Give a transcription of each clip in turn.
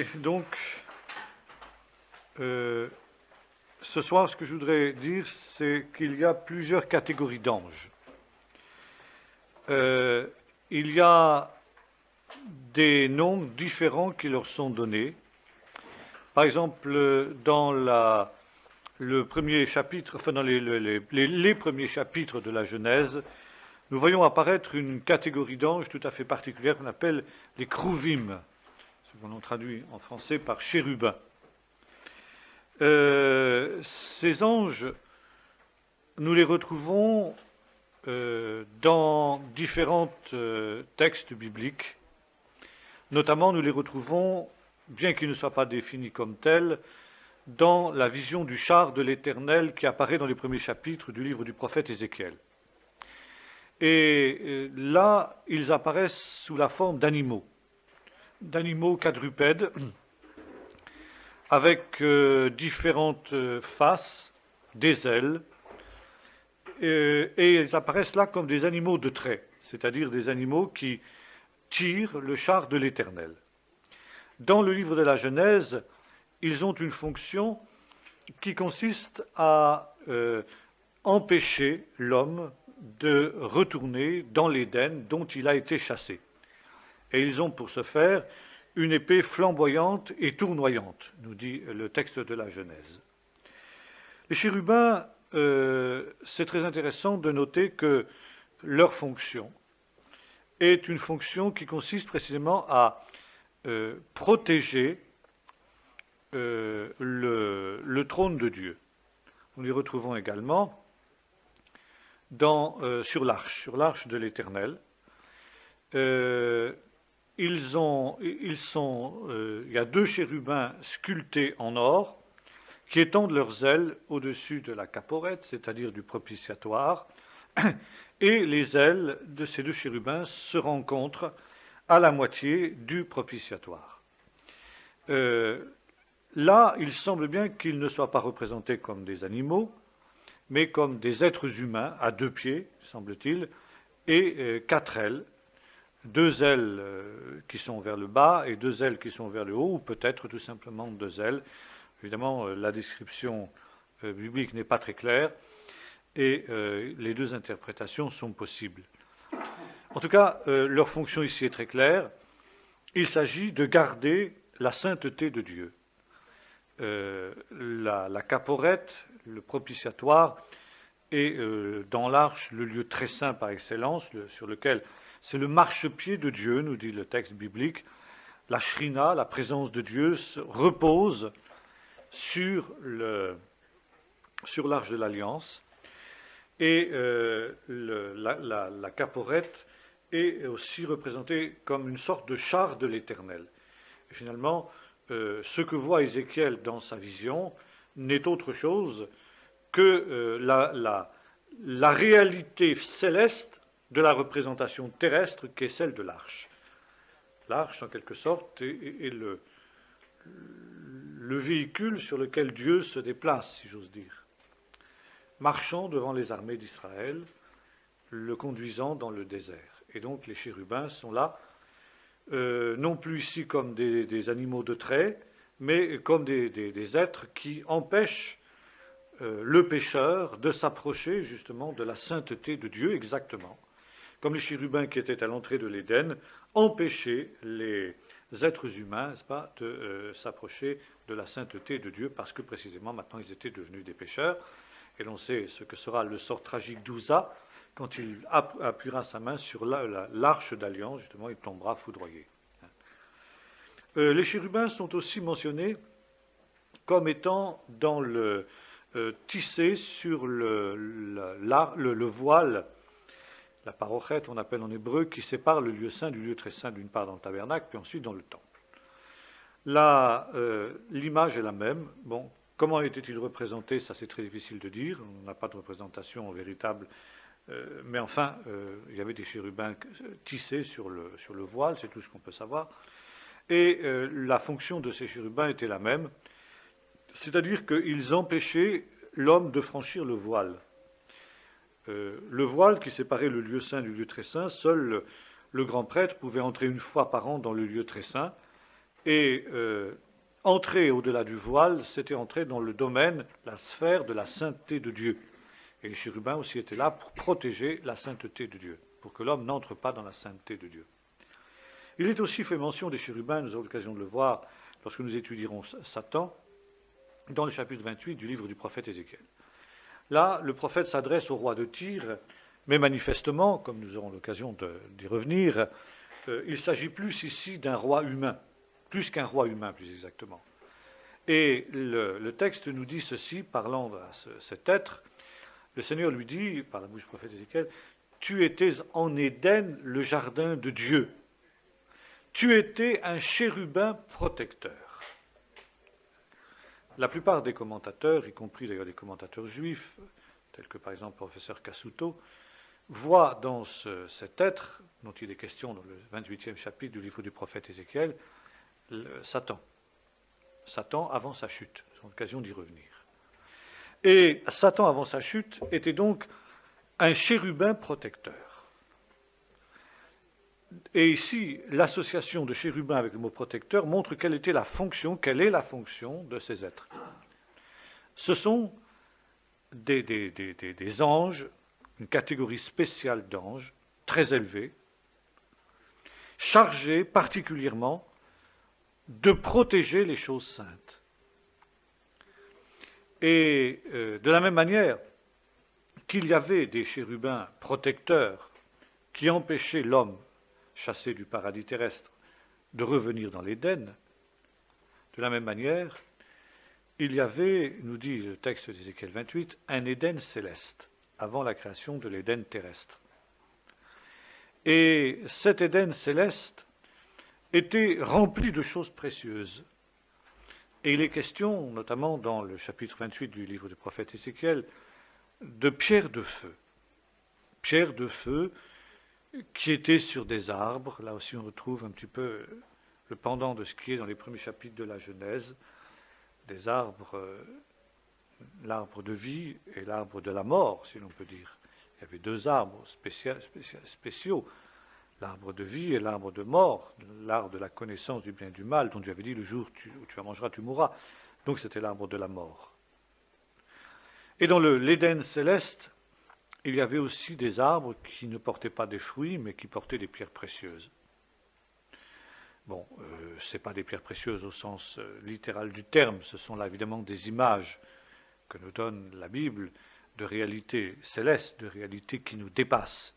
Et donc, ce soir, ce que je voudrais dire, c'est qu'il y a plusieurs catégories d'anges. Il y a des noms différents qui leur sont donnés. Par exemple, dans le premier chapitre, enfin dans les premiers chapitres de la Genèse, nous voyons apparaître une catégorie d'anges tout à fait particulière qu'on appelle les Kruvim, ce qu'on traduit en français par chérubins. Ces anges, nous les retrouvons dans différents textes bibliques. Notamment, nous les retrouvons, bien qu'ils ne soient pas définis comme tels, dans la vision du char de l'Éternel qui apparaît dans les premiers chapitres du livre du prophète Ézéchiel. Et là, ils apparaissent sous la forme d'animaux quadrupèdes, avec différentes faces, des ailes, et ils apparaissent là comme des animaux de trait, c'est-à-dire des animaux qui tirent le char de l'Éternel. Dans le livre de la Genèse, ils ont une fonction qui consiste à empêcher l'homme de retourner dans l'Éden dont il a été chassé. Et ils ont pour ce faire une épée flamboyante et tournoyante, nous dit le texte de la Genèse. Les chérubins, c'est très intéressant de noter que leur fonction est une fonction qui consiste précisément à protéger le trône de Dieu. Nous les retrouvons également sur l'arche de l'Éternel. Il y a deux chérubins sculptés en or qui étendent leurs ailes au-dessus de la caporette, c'est-à-dire du propitiatoire, et les ailes de ces deux chérubins se rencontrent à la moitié du propitiatoire. Là, il semble bien qu'ils ne soient pas représentés comme des animaux, mais comme des êtres humains à deux pieds, semble-t-il, et quatre ailes, deux ailes qui sont vers le bas et deux ailes qui sont vers le haut, ou peut-être tout simplement deux ailes. Évidemment, la description biblique n'est pas très claire, et les deux interprétations sont possibles. En tout cas, leur fonction ici est très claire. Il s'agit de garder la sainteté de Dieu. La caporette, le propitiatoire, est dans l'arche le lieu très saint par excellence, sur lequel c'est le marchepied de Dieu, nous dit le texte biblique. La shrina, la présence de Dieu, repose sur l'arche de l'Alliance. Et la caporette est aussi représentée comme une sorte de char de l'Éternel. Et finalement, ce que voit Ézéchiel dans sa vision n'est autre chose que la réalité céleste de la représentation terrestre qui est celle de l'arche. L'arche, en quelque sorte, est le véhicule sur lequel Dieu se déplace, si j'ose dire, marchant devant les armées d'Israël, le conduisant dans le désert. Et donc les chérubins sont là, non plus ici comme des animaux de trait, mais comme des êtres qui empêchent le pécheur de s'approcher justement de la sainteté de Dieu, exactement. Comme les chérubins qui étaient à l'entrée de l'Éden empêchaient les êtres humains, n'est-ce pas, de s'approcher de la sainteté de Dieu, parce que précisément maintenant ils étaient devenus des pécheurs. Et l'on sait ce que sera le sort tragique d'Ouza, quand il appuiera sa main sur l'arche d'alliance, justement, il tombera foudroyé. Les chérubins sont aussi mentionnés comme étant tissés sur le voile, la parochette, on appelle en hébreu, qui sépare le lieu saint du lieu très saint, d'une part dans le tabernacle, puis ensuite dans le temple. Là, l'image est la même. Bon, comment était-il représenté? Ça, c'est très difficile de dire. On n'a pas de représentation véritable. Mais enfin, il y avait des chérubins tissés sur le voile, c'est tout ce qu'on peut savoir. Et la fonction de ces chérubins était la même. C'est-à-dire qu'ils empêchaient l'homme de franchir le voile. Le voile qui séparait le lieu saint du lieu très saint, seul le grand prêtre pouvait entrer une fois par an dans le lieu très saint, Et entrer au-delà du voile, c'était entrer dans le domaine, la sphère de la sainteté de Dieu. Et les chérubins aussi étaient là pour protéger la sainteté de Dieu, pour que l'homme n'entre pas dans la sainteté de Dieu. Il est aussi fait mention des chérubins, nous aurons l'occasion de le voir lorsque nous étudierons Satan, dans le chapitre 28 du livre du prophète Ézéchiel. Là, le prophète s'adresse au roi de Tyr, mais manifestement, comme nous aurons l'occasion d'y revenir, il s'agit plus ici d'un roi humain, plus qu'un roi humain, plus exactement. Et le texte nous dit ceci, parlant à cet être, le Seigneur lui dit, par la bouche du prophète Ézéchiel, « Tu étais en Éden, le jardin de Dieu. Tu étais un chérubin protecteur. » La plupart des commentateurs, y compris d'ailleurs des commentateurs juifs, tels que par exemple le professeur Cassuto, voient dans cet être, dont il est question dans le 28e chapitre du livre du prophète Ézéchiel, Satan. Satan avant sa chute. C'est l'occasion d'y revenir. Et Satan avant sa chute était donc un chérubin protecteur. Et ici, l'association de chérubin avec le mot protecteur montre quelle est la fonction de ces êtres. Ce sont des anges, une catégorie spéciale d'anges, très élevés, chargés particulièrement de protéger les choses saintes. Et de la même manière qu'il y avait des chérubins protecteurs qui empêchaient l'homme chassé du paradis terrestre de revenir dans l'Éden, de la même manière, il y avait, nous dit le texte d'Ézéchiel 28, un Éden céleste, avant la création de l'Éden terrestre. Et cet Éden céleste était rempli de choses précieuses. Et il est question, notamment dans le chapitre 28 du livre du prophète Ézéchiel, de pierres de feu. Pierres de feu qui étaient sur des arbres. Là aussi on retrouve un petit peu le pendant de ce qui est dans les premiers chapitres de la Genèse, des arbres, l'arbre de vie et l'arbre de la mort, si l'on peut dire. Il y avait deux arbres spéciaux, l'arbre de vie et l'arbre de mort, l'arbre de la connaissance du bien et du mal, dont Dieu avait dit le jour où tu en mangeras, tu mourras. Donc c'était l'arbre de la mort. Et dans l'Éden céleste, il y avait aussi des arbres qui ne portaient pas des fruits, mais qui portaient des pierres précieuses. Bon, ce n'est pas des pierres précieuses au sens littéral du terme, ce sont là évidemment des images que nous donne la Bible de réalités célestes, de réalités qui nous dépassent.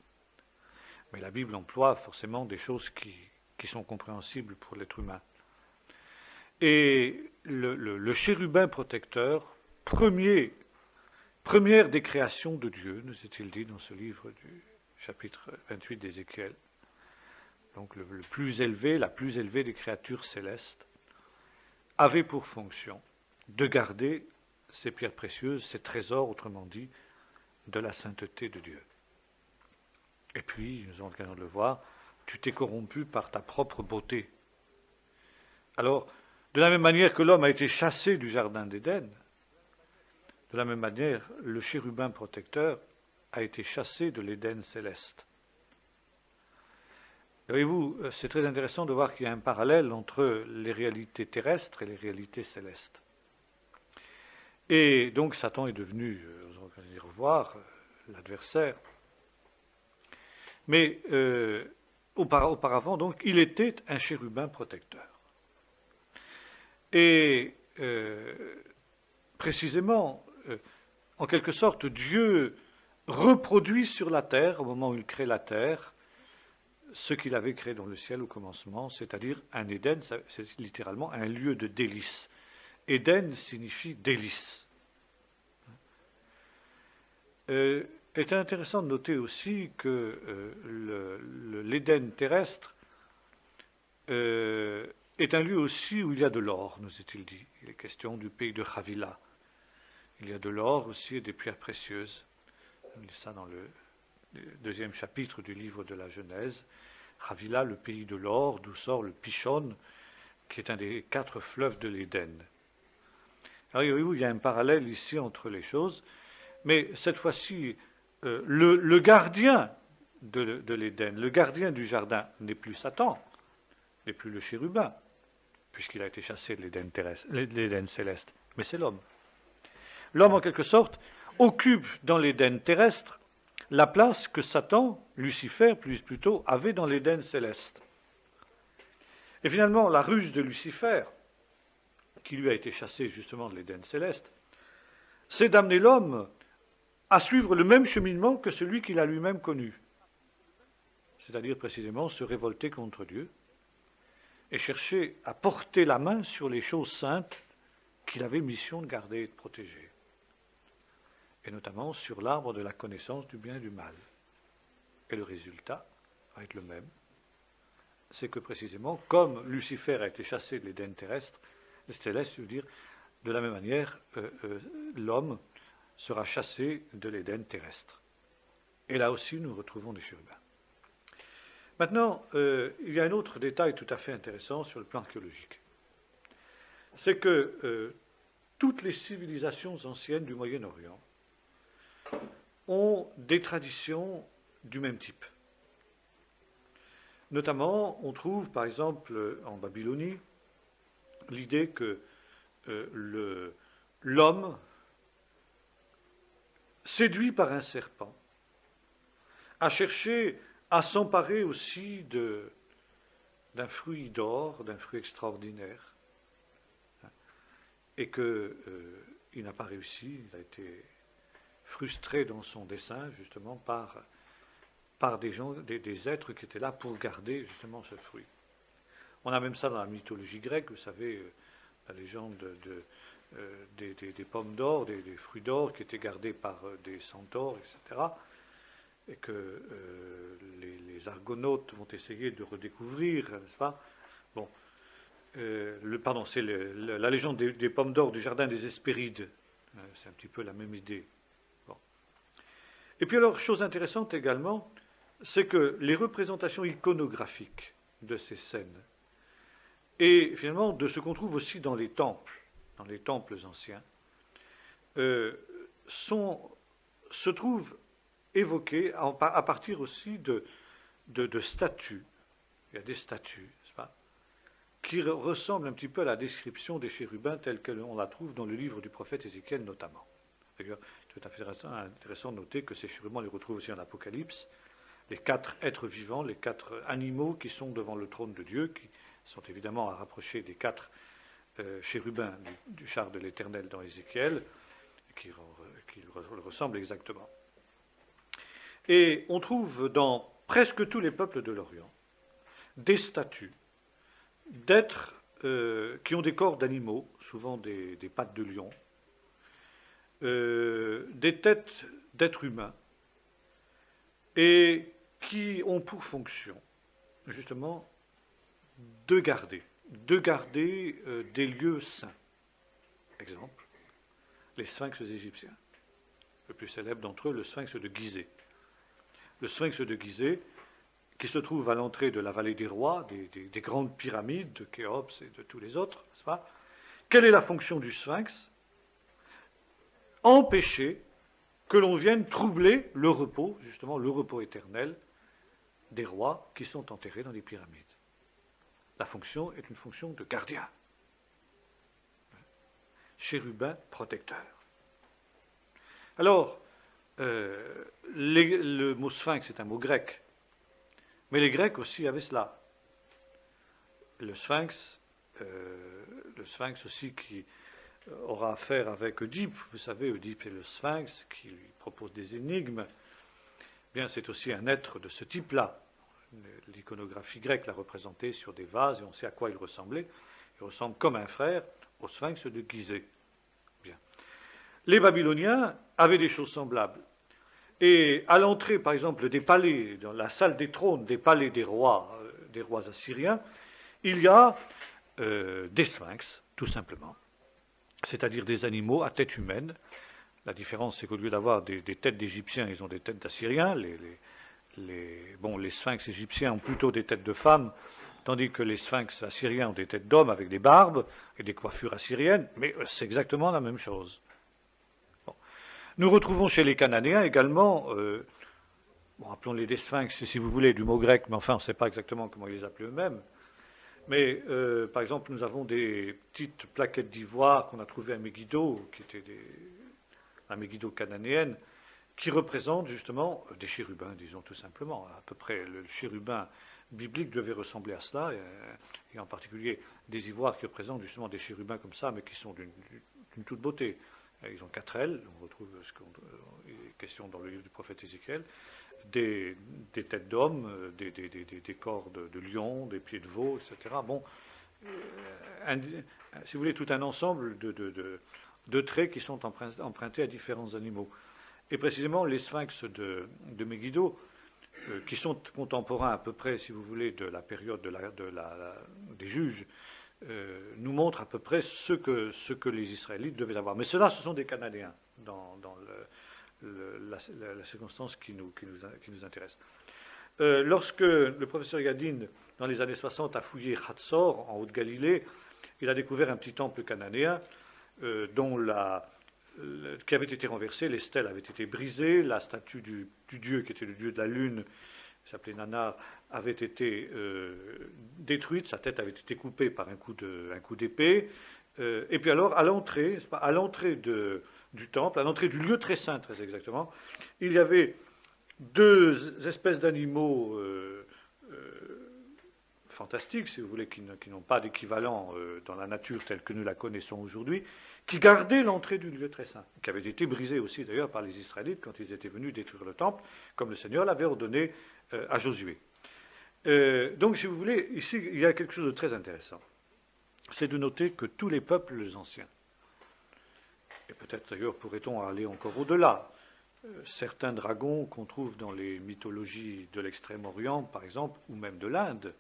Mais la Bible emploie forcément des choses qui sont compréhensibles pour l'être humain. Et le chérubin protecteur, première des créations de Dieu, nous est-il dit dans ce livre du chapitre 28 d'Ézéchiel, donc le plus élevé, la plus élevée des créatures célestes, avait pour fonction de garder ces pierres précieuses, ces trésors, autrement dit, de la sainteté de Dieu. Et puis, nous avons l'occasion de le voir, tu t'es corrompu par ta propre beauté. Alors, de la même manière que l'homme a été chassé du jardin d'Éden, de la même manière, le chérubin protecteur a été chassé de l'Éden céleste. Voyez-vous, c'est très intéressant de voir qu'il y a un parallèle entre les réalités terrestres et les réalités célestes. Et donc Satan est devenu, nous allons y revoir, l'adversaire. Mais auparavant, donc, il était un chérubin protecteur. Et précisément, en quelque sorte, Dieu reproduit sur la terre, au moment où il crée la terre, ce qu'il avait créé dans le ciel au commencement, c'est-à-dire un Éden, c'est littéralement un lieu de délice. Éden signifie délice. Il est intéressant de noter aussi que l'Éden terrestre est un lieu aussi où il y a de l'or, nous est-il dit. Il est question du pays de Havila. Il y a de l'or aussi et des pierres précieuses. On lit ça dans le deuxième chapitre du livre de la Genèse. Havila, le pays de l'or, d'où sort le Pishon, qui est un des 4 fleuves de l'Éden. Alors voyez-vous, il y a un parallèle ici entre les choses, mais cette fois-ci, le gardien de l'Éden, le gardien du jardin n'est plus Satan, n'est plus le chérubin, puisqu'il a été chassé de l'Éden céleste, mais c'est l'homme. L'homme, en quelque sorte, occupe dans l'Éden terrestre la place que Satan, Lucifer plutôt, avait dans l'Éden céleste. Et finalement, la ruse de Lucifer, qui lui a été chassé justement de l'Éden céleste, c'est d'amener l'homme à suivre le même cheminement que celui qu'il a lui-même connu. C'est-à-dire précisément se révolter contre Dieu et chercher à porter la main sur les choses saintes qu'il avait mission de garder et de protéger. Et notamment sur l'arbre de la connaissance du bien et du mal. Et le résultat va être le même. C'est que précisément, comme Lucifer a été chassé de l'Éden terrestre, céleste, je veux dire, de la même manière, l'homme sera chassé de l'Éden terrestre. Et là aussi, nous retrouvons des chérubins. Maintenant, il y a un autre détail tout à fait intéressant sur le plan archéologique. C'est que toutes les civilisations anciennes du Moyen-Orient ont des traditions du même type. Notamment, on trouve par exemple en Babylonie l'idée que l'homme, séduit par un serpent, a cherché à s'emparer aussi d'un fruit d'or, d'un fruit extraordinaire, et qu'il n'a pas réussi, il a été frustré dans son dessein, justement, par des êtres qui étaient là pour garder, justement, ce fruit. On a même ça dans la mythologie grecque, vous savez, la légende des pommes d'or, des fruits d'or qui étaient gardés par des centaures, etc., et que les argonautes vont essayer de redécouvrir, n'est-ce pas? Bon, c'est la légende des pommes d'or du jardin des Hespérides. C'est un petit peu la même idée. Bon. Et puis alors, chose intéressante également, c'est que les représentations iconographiques de ces scènes, et finalement de ce qu'on trouve aussi dans les temples anciens, se trouvent évoquées à partir aussi de statues. Il y a des statues, n'est-ce pas, qui ressemblent un petit peu à la description des chérubins telle qu'on la trouve dans le livre du prophète Ézéchiel notamment. D'ailleurs, c'est tout à fait intéressant de noter que ces chérubins, on les retrouve aussi en Apocalypse, les 4 êtres vivants, les 4 animaux qui sont devant le trône de Dieu, qui sont évidemment à rapprocher des 4 chérubins du char de l'Éternel dans Ézéchiel, qui le ressemblent exactement. Et on trouve dans presque tous les peuples de l'Orient des statues d'êtres qui ont des corps d'animaux, souvent des pattes de lion, des têtes d'êtres humains, et qui ont pour fonction, justement, de garder des lieux saints. Exemple, les sphinx égyptiens. Le plus célèbre d'entre eux, le sphinx de Gizeh. Le sphinx de Gizeh, qui se trouve à l'entrée de la vallée des rois, des grandes pyramides de Khéops et de tous les autres, n'est-ce pas? Quelle est la fonction du sphinx? Empêcher que l'on vienne troubler le repos, justement le repos éternel, des rois qui sont enterrés dans les pyramides. La fonction est une fonction de gardien. Chérubin protecteur. Alors, le mot sphinx est un mot grec, mais les Grecs aussi avaient cela. Le sphinx aussi qui aura affaire avec Oedipe, vous savez, Oedipe est le sphinx qui lui propose des énigmes. Bien, c'est aussi un être de ce type-là. L'iconographie grecque l'a représenté sur des vases et on sait à quoi il ressemblait. Il ressemble comme un frère au sphinx de Gizeh. Bien. Les Babyloniens avaient des choses semblables. Et à l'entrée, par exemple, des palais, dans la salle des trônes, des palais des rois assyriens, il y a des sphinx, tout simplement. C'est-à-dire des animaux à tête humaine. La différence, c'est qu'au lieu d'avoir des têtes d'Égyptiens, ils ont des têtes d'Assyriens. Les sphinx égyptiens ont plutôt des têtes de femmes, tandis que les sphinx assyriens ont des têtes d'hommes avec des barbes et des coiffures assyriennes, mais c'est exactement la même chose. Bon. Nous retrouvons chez les Cananéens également, appelons-les des sphinx si vous voulez, du mot grec, mais enfin on ne sait pas exactement comment ils les appelaient eux-mêmes, Mais, par exemple, nous avons des petites plaquettes d'ivoire qu'on a trouvées à Megiddo, qui étaient la Megiddo cananéenne, qui représentent justement des chérubins, disons tout simplement. À peu près, le chérubin biblique devait ressembler à cela, et en particulier des ivoires qui représentent justement des chérubins comme ça, mais qui sont d'une toute beauté. Ils ont 4 ailes, on retrouve ce qu'on est question dans le livre du prophète Ézéchiel, des têtes d'hommes, des corps de lion, des pieds de veau, etc. Bon, si vous voulez, tout un ensemble de traits qui sont empruntés à différents animaux. Et précisément, les sphinx de Megiddo, qui sont contemporains à peu près, si vous voulez, de la période des juges, nous montrent à peu près ce que les Israélites devaient avoir. Mais ceux-là, ce sont des Cananéens, dans la circonstance qui nous intéresse. Lorsque le professeur Yadin, dans les années 60, a fouillé Hatzor, en Haute-Galilée, il a découvert un petit temple cananéen qui avait été renversé, les stèles avaient été brisées, la statue du dieu, qui était le dieu de la lune, qui s'appelait Nanar, avait été détruite, sa tête avait été coupée par un coup d'épée. Et puis alors, à l'entrée du temple, à l'entrée du lieu très saint, très exactement, il y avait 2 espèces d'animaux fantastiques, si vous voulez, qui n'ont pas d'équivalent dans la nature telle que nous la connaissons aujourd'hui, qui gardaient l'entrée du lieu très saint, qui avait été brisée aussi d'ailleurs par les Israélites quand ils étaient venus détruire le temple, comme le Seigneur l'avait ordonné à Josué. Donc, si vous voulez, ici, il y a quelque chose de très intéressant. C'est de noter que tous les peuples anciens, et peut-être d'ailleurs pourrait-on aller encore au-delà, certains dragons qu'on trouve dans les mythologies de l'Extrême-Orient, par exemple, ou même de l'Inde,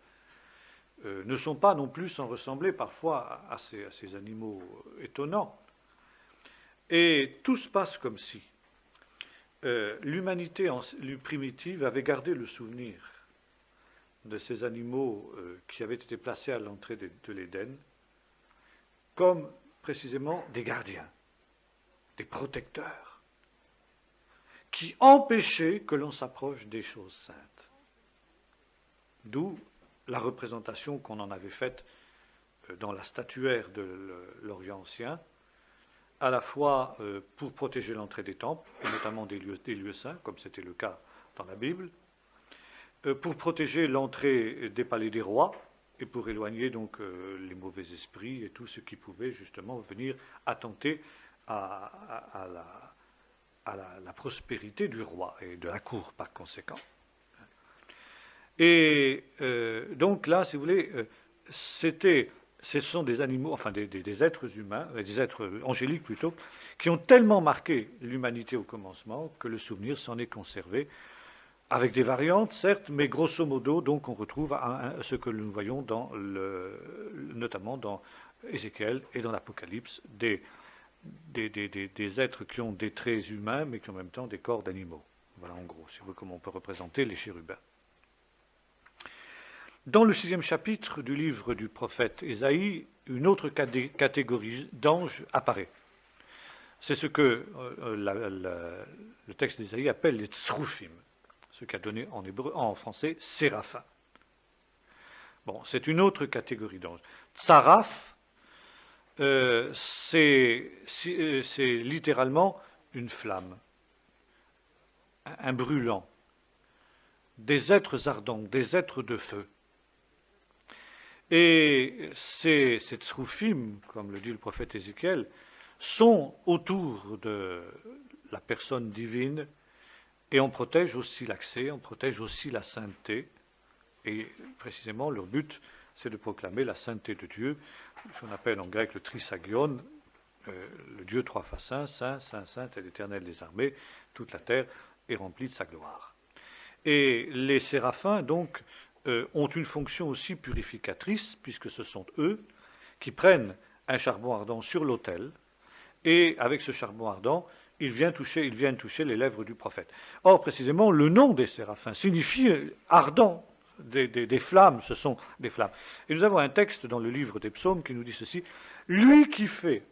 ne sont pas non plus sans ressembler parfois à ces animaux étonnants. Et tout se passe comme si l'humanité primitive avait gardé le souvenir de ces animaux qui avaient été placés à l'entrée de l'Éden comme précisément des gardiens, des protecteurs, qui empêchaient que l'on s'approche des choses saintes. D'où la représentation qu'on en avait faite dans la statuaire de l'Orient ancien, à la fois pour protéger l'entrée des temples, et notamment des lieux saints, comme c'était le cas dans la Bible, pour protéger l'entrée des palais des rois, et pour éloigner donc les mauvais esprits et tout ce qui pouvait justement venir attenter à la prospérité du roi et de la cour par conséquent. Et donc là, si vous voulez, ce sont des animaux, enfin des êtres humains, des êtres angéliques plutôt, qui ont tellement marqué l'humanité au commencement que le souvenir s'en est conservé, avec des variantes certes, mais grosso modo, donc on retrouve ce que nous voyons notamment dans Ézéchiel et dans l'Apocalypse, des êtres qui ont des traits humains, mais qui ont en même temps des corps d'animaux. Voilà en gros, si vous voulez, comment on peut représenter les chérubins. Dans le 6e chapitre du livre du prophète Ésaïe, une autre catégorie d'anges apparaît. C'est ce que le texte d'Ésaïe appelle les tsroufim, ce qu'a donné en français séraphins. Bon, c'est une autre catégorie d'anges. Tsaraf, c'est littéralement une flamme, un brûlant, des êtres ardents, des êtres de feu. Et ces tsroufim, comme le dit le prophète Ézéchiel, sont autour de la personne divine, et on protège aussi l'accès, on protège aussi la sainteté, et précisément leur but, c'est de proclamer la sainteté de Dieu, ce qu'on appelle en grec le trisagion, le Dieu 3 fois saint, saint, saint, saint est l'Éternel des armées, toute la terre est remplie de sa gloire. Et les séraphins, donc, ont une fonction aussi purificatrice, puisque ce sont eux qui prennent un charbon ardent sur l'autel, et avec ce charbon ardent, ils viennent toucher les lèvres du prophète. Or, précisément, le nom des séraphins signifie ardent, des flammes, ce sont des flammes. Et nous avons un texte dans le livre des psaumes qui nous dit ceci, « Lui qui fait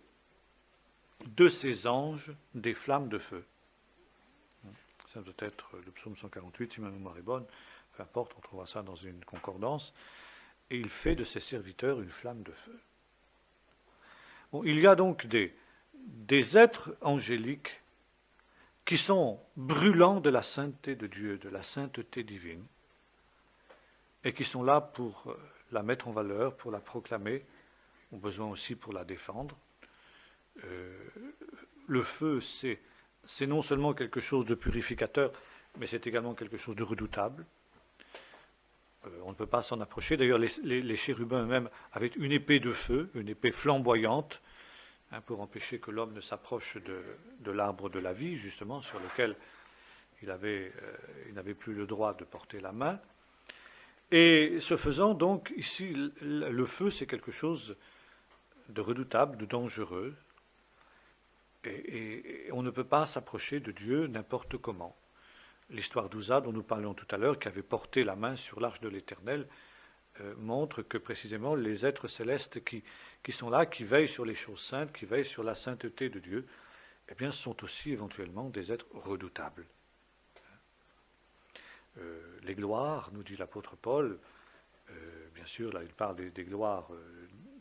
de ses anges des flammes de feu ». Ça doit être le psaume 148, si ma mémoire est bonne, peu importe, on trouvera ça dans une concordance. et il fait de ses serviteurs une flamme de feu. Bon, il y a donc des êtres angéliques qui sont brûlants de la sainteté de Dieu, de la sainteté divine, et qui sont là pour la mettre en valeur, pour la proclamer, ont besoin aussi pour la défendre. Le feu, c'est non seulement quelque chose de purificateur, mais c'est également quelque chose de redoutable. On ne peut pas s'en approcher. D'ailleurs, les chérubins eux-mêmes avaient une épée de feu, une épée flamboyante, pour empêcher que l'homme ne s'approche de l'arbre de la vie, justement, sur lequel il n'avait plus le droit de porter la main. Et ce faisant, donc, ici, le feu, c'est quelque chose de redoutable, de dangereux, et on ne peut pas s'approcher de Dieu n'importe comment. L'histoire d'Ouza, dont nous parlions tout à l'heure, qui avait porté la main sur l'arche de l'Éternel, montre que précisément les êtres célestes qui sont là, qui veillent sur les choses saintes, qui veillent sur la sainteté de Dieu, eh bien, sont aussi éventuellement des êtres redoutables. Les gloires, nous dit l'apôtre Paul, bien sûr, là il parle des gloires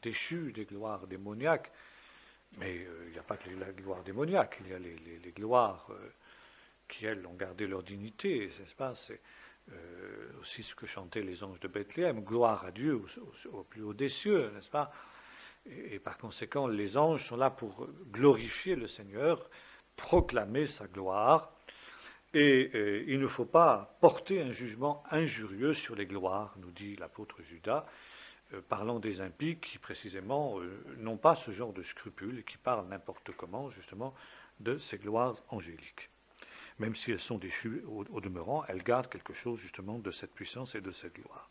déchues, des gloires démoniaques, mais il n'y a pas que la gloire démoniaque, il y a les gloires qui, elles, ont gardé leur dignité, n'est-ce pas? C'est aussi ce que chantaient les anges de Bethléem, gloire à Dieu au plus haut des cieux, n'est-ce pas? Et par conséquent, les anges sont là pour glorifier le Seigneur, proclamer sa gloire, et il ne faut pas porter un jugement injurieux sur les gloires, nous dit l'apôtre Judas, parlant des impies qui précisément n'ont pas ce genre de scrupules et qui parlent n'importe comment justement de ces gloires angéliques. Même si elles sont déchues au demeurant, elles gardent quelque chose justement de cette puissance et de cette gloire.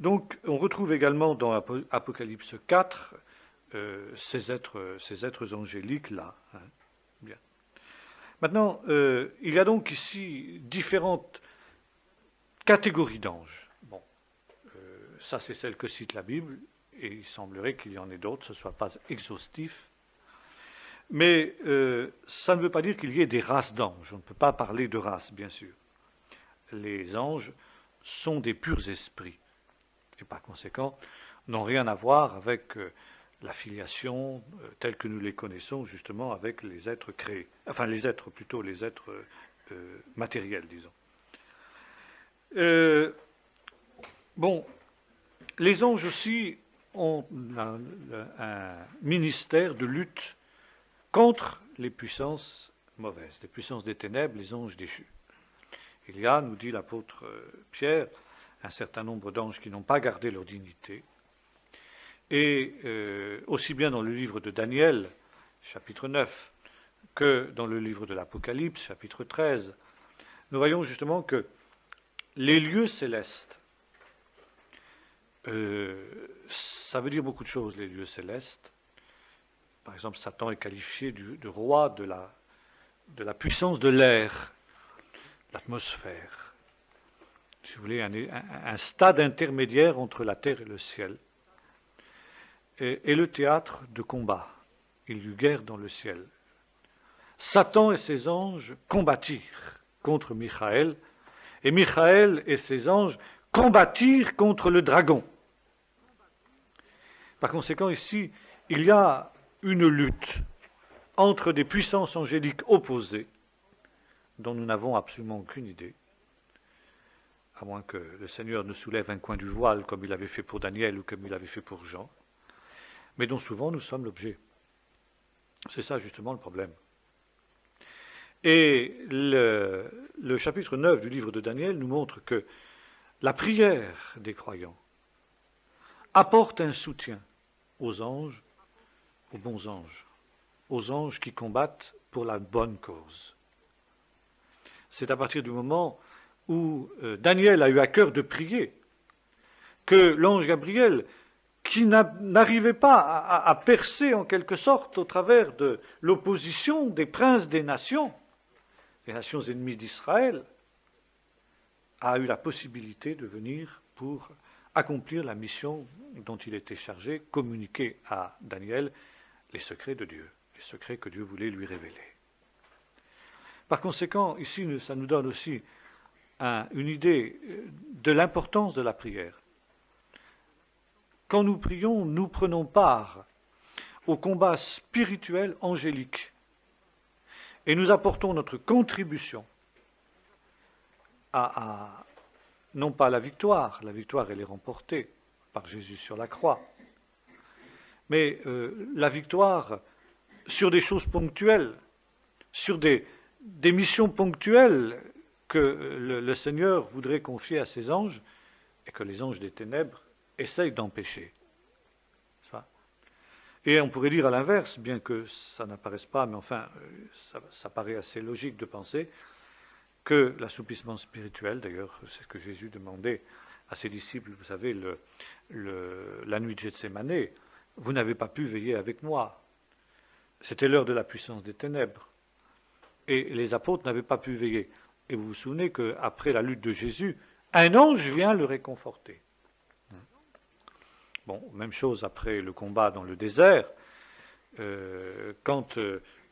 Donc on retrouve également dans Apocalypse 4 ces êtres angéliques-là. Bien. Maintenant, il y a donc ici différentes catégories d'anges. Bon, ça c'est celle que cite la Bible, et il semblerait qu'il y en ait d'autres, ce ne soit pas exhaustif. Mais ça ne veut pas dire qu'il y ait des races d'anges. On ne peut pas parler de races, bien sûr. Les anges sont des purs esprits, et par conséquent n'ont rien à voir avec la filiation telle que nous les connaissons, justement, avec les êtres créés. Enfin, les êtres matériels, disons. Bon, les anges aussi ont un ministère de lutte contre les puissances mauvaises, les puissances des ténèbres, les anges déchus. Il y a, nous dit l'apôtre Pierre, un certain nombre d'anges qui n'ont pas gardé leur dignité. Et aussi bien dans le livre de Daniel, chapitre 9, que dans le livre de l'Apocalypse, chapitre 13, nous voyons justement que les lieux célestes, ça veut dire beaucoup de choses, les lieux célestes. Par exemple, Satan est qualifié de roi de la puissance de l'air, l'atmosphère. Si vous voulez, un stade intermédiaire entre la terre et le ciel. Et le théâtre de combat. Il y eut guerre dans le ciel. Satan et ses anges combattirent contre Michaël, et Michaël et ses anges combattirent contre le dragon. Par conséquent, ici, il y a une lutte entre des puissances angéliques opposées, dont nous n'avons absolument aucune idée, à moins que le Seigneur ne soulève un coin du voile, comme il avait fait pour Daniel ou comme il avait fait pour Jean, mais dont souvent nous sommes l'objet. C'est ça justement le problème. Et le chapitre 9 du livre de Daniel nous montre que la prière des croyants apporte un soutien aux anges, aux bons anges, aux anges qui combattent pour la bonne cause. C'est à partir du moment où Daniel a eu à cœur de prier que l'ange Gabriel, qui n'arrivait pas à percer en quelque sorte au travers de l'opposition des princes des nations, les nations ennemies d'Israël, a eu la possibilité de venir pour accomplir la mission dont il était chargé, communiquer à Daniel les secrets de Dieu, les secrets que Dieu voulait lui révéler. Par conséquent, ici, ça nous donne aussi une idée de l'importance de la prière. quand nous prions, nous prenons part au combat spirituel angélique et nous apportons notre contribution non pas à la victoire elle est remportée par Jésus sur la croix, mais la victoire sur des choses ponctuelles, sur des missions ponctuelles que le Seigneur voudrait confier à ses anges et que les anges des ténèbres essayent d'empêcher. Et on pourrait dire à l'inverse, bien que ça n'apparaisse pas, mais enfin, ça paraît assez logique de penser que l'assouplissement spirituel, d'ailleurs, c'est ce que Jésus demandait à ses disciples, vous savez, la nuit de Gethsémanée, vous n'avez pas pu veiller avec moi. C'était l'heure de la puissance des ténèbres. Et les apôtres n'avaient pas pu veiller. Et vous vous souvenez qu'après la lutte de Jésus, un ange vient le réconforter. Bon, même chose après le combat dans le désert, quand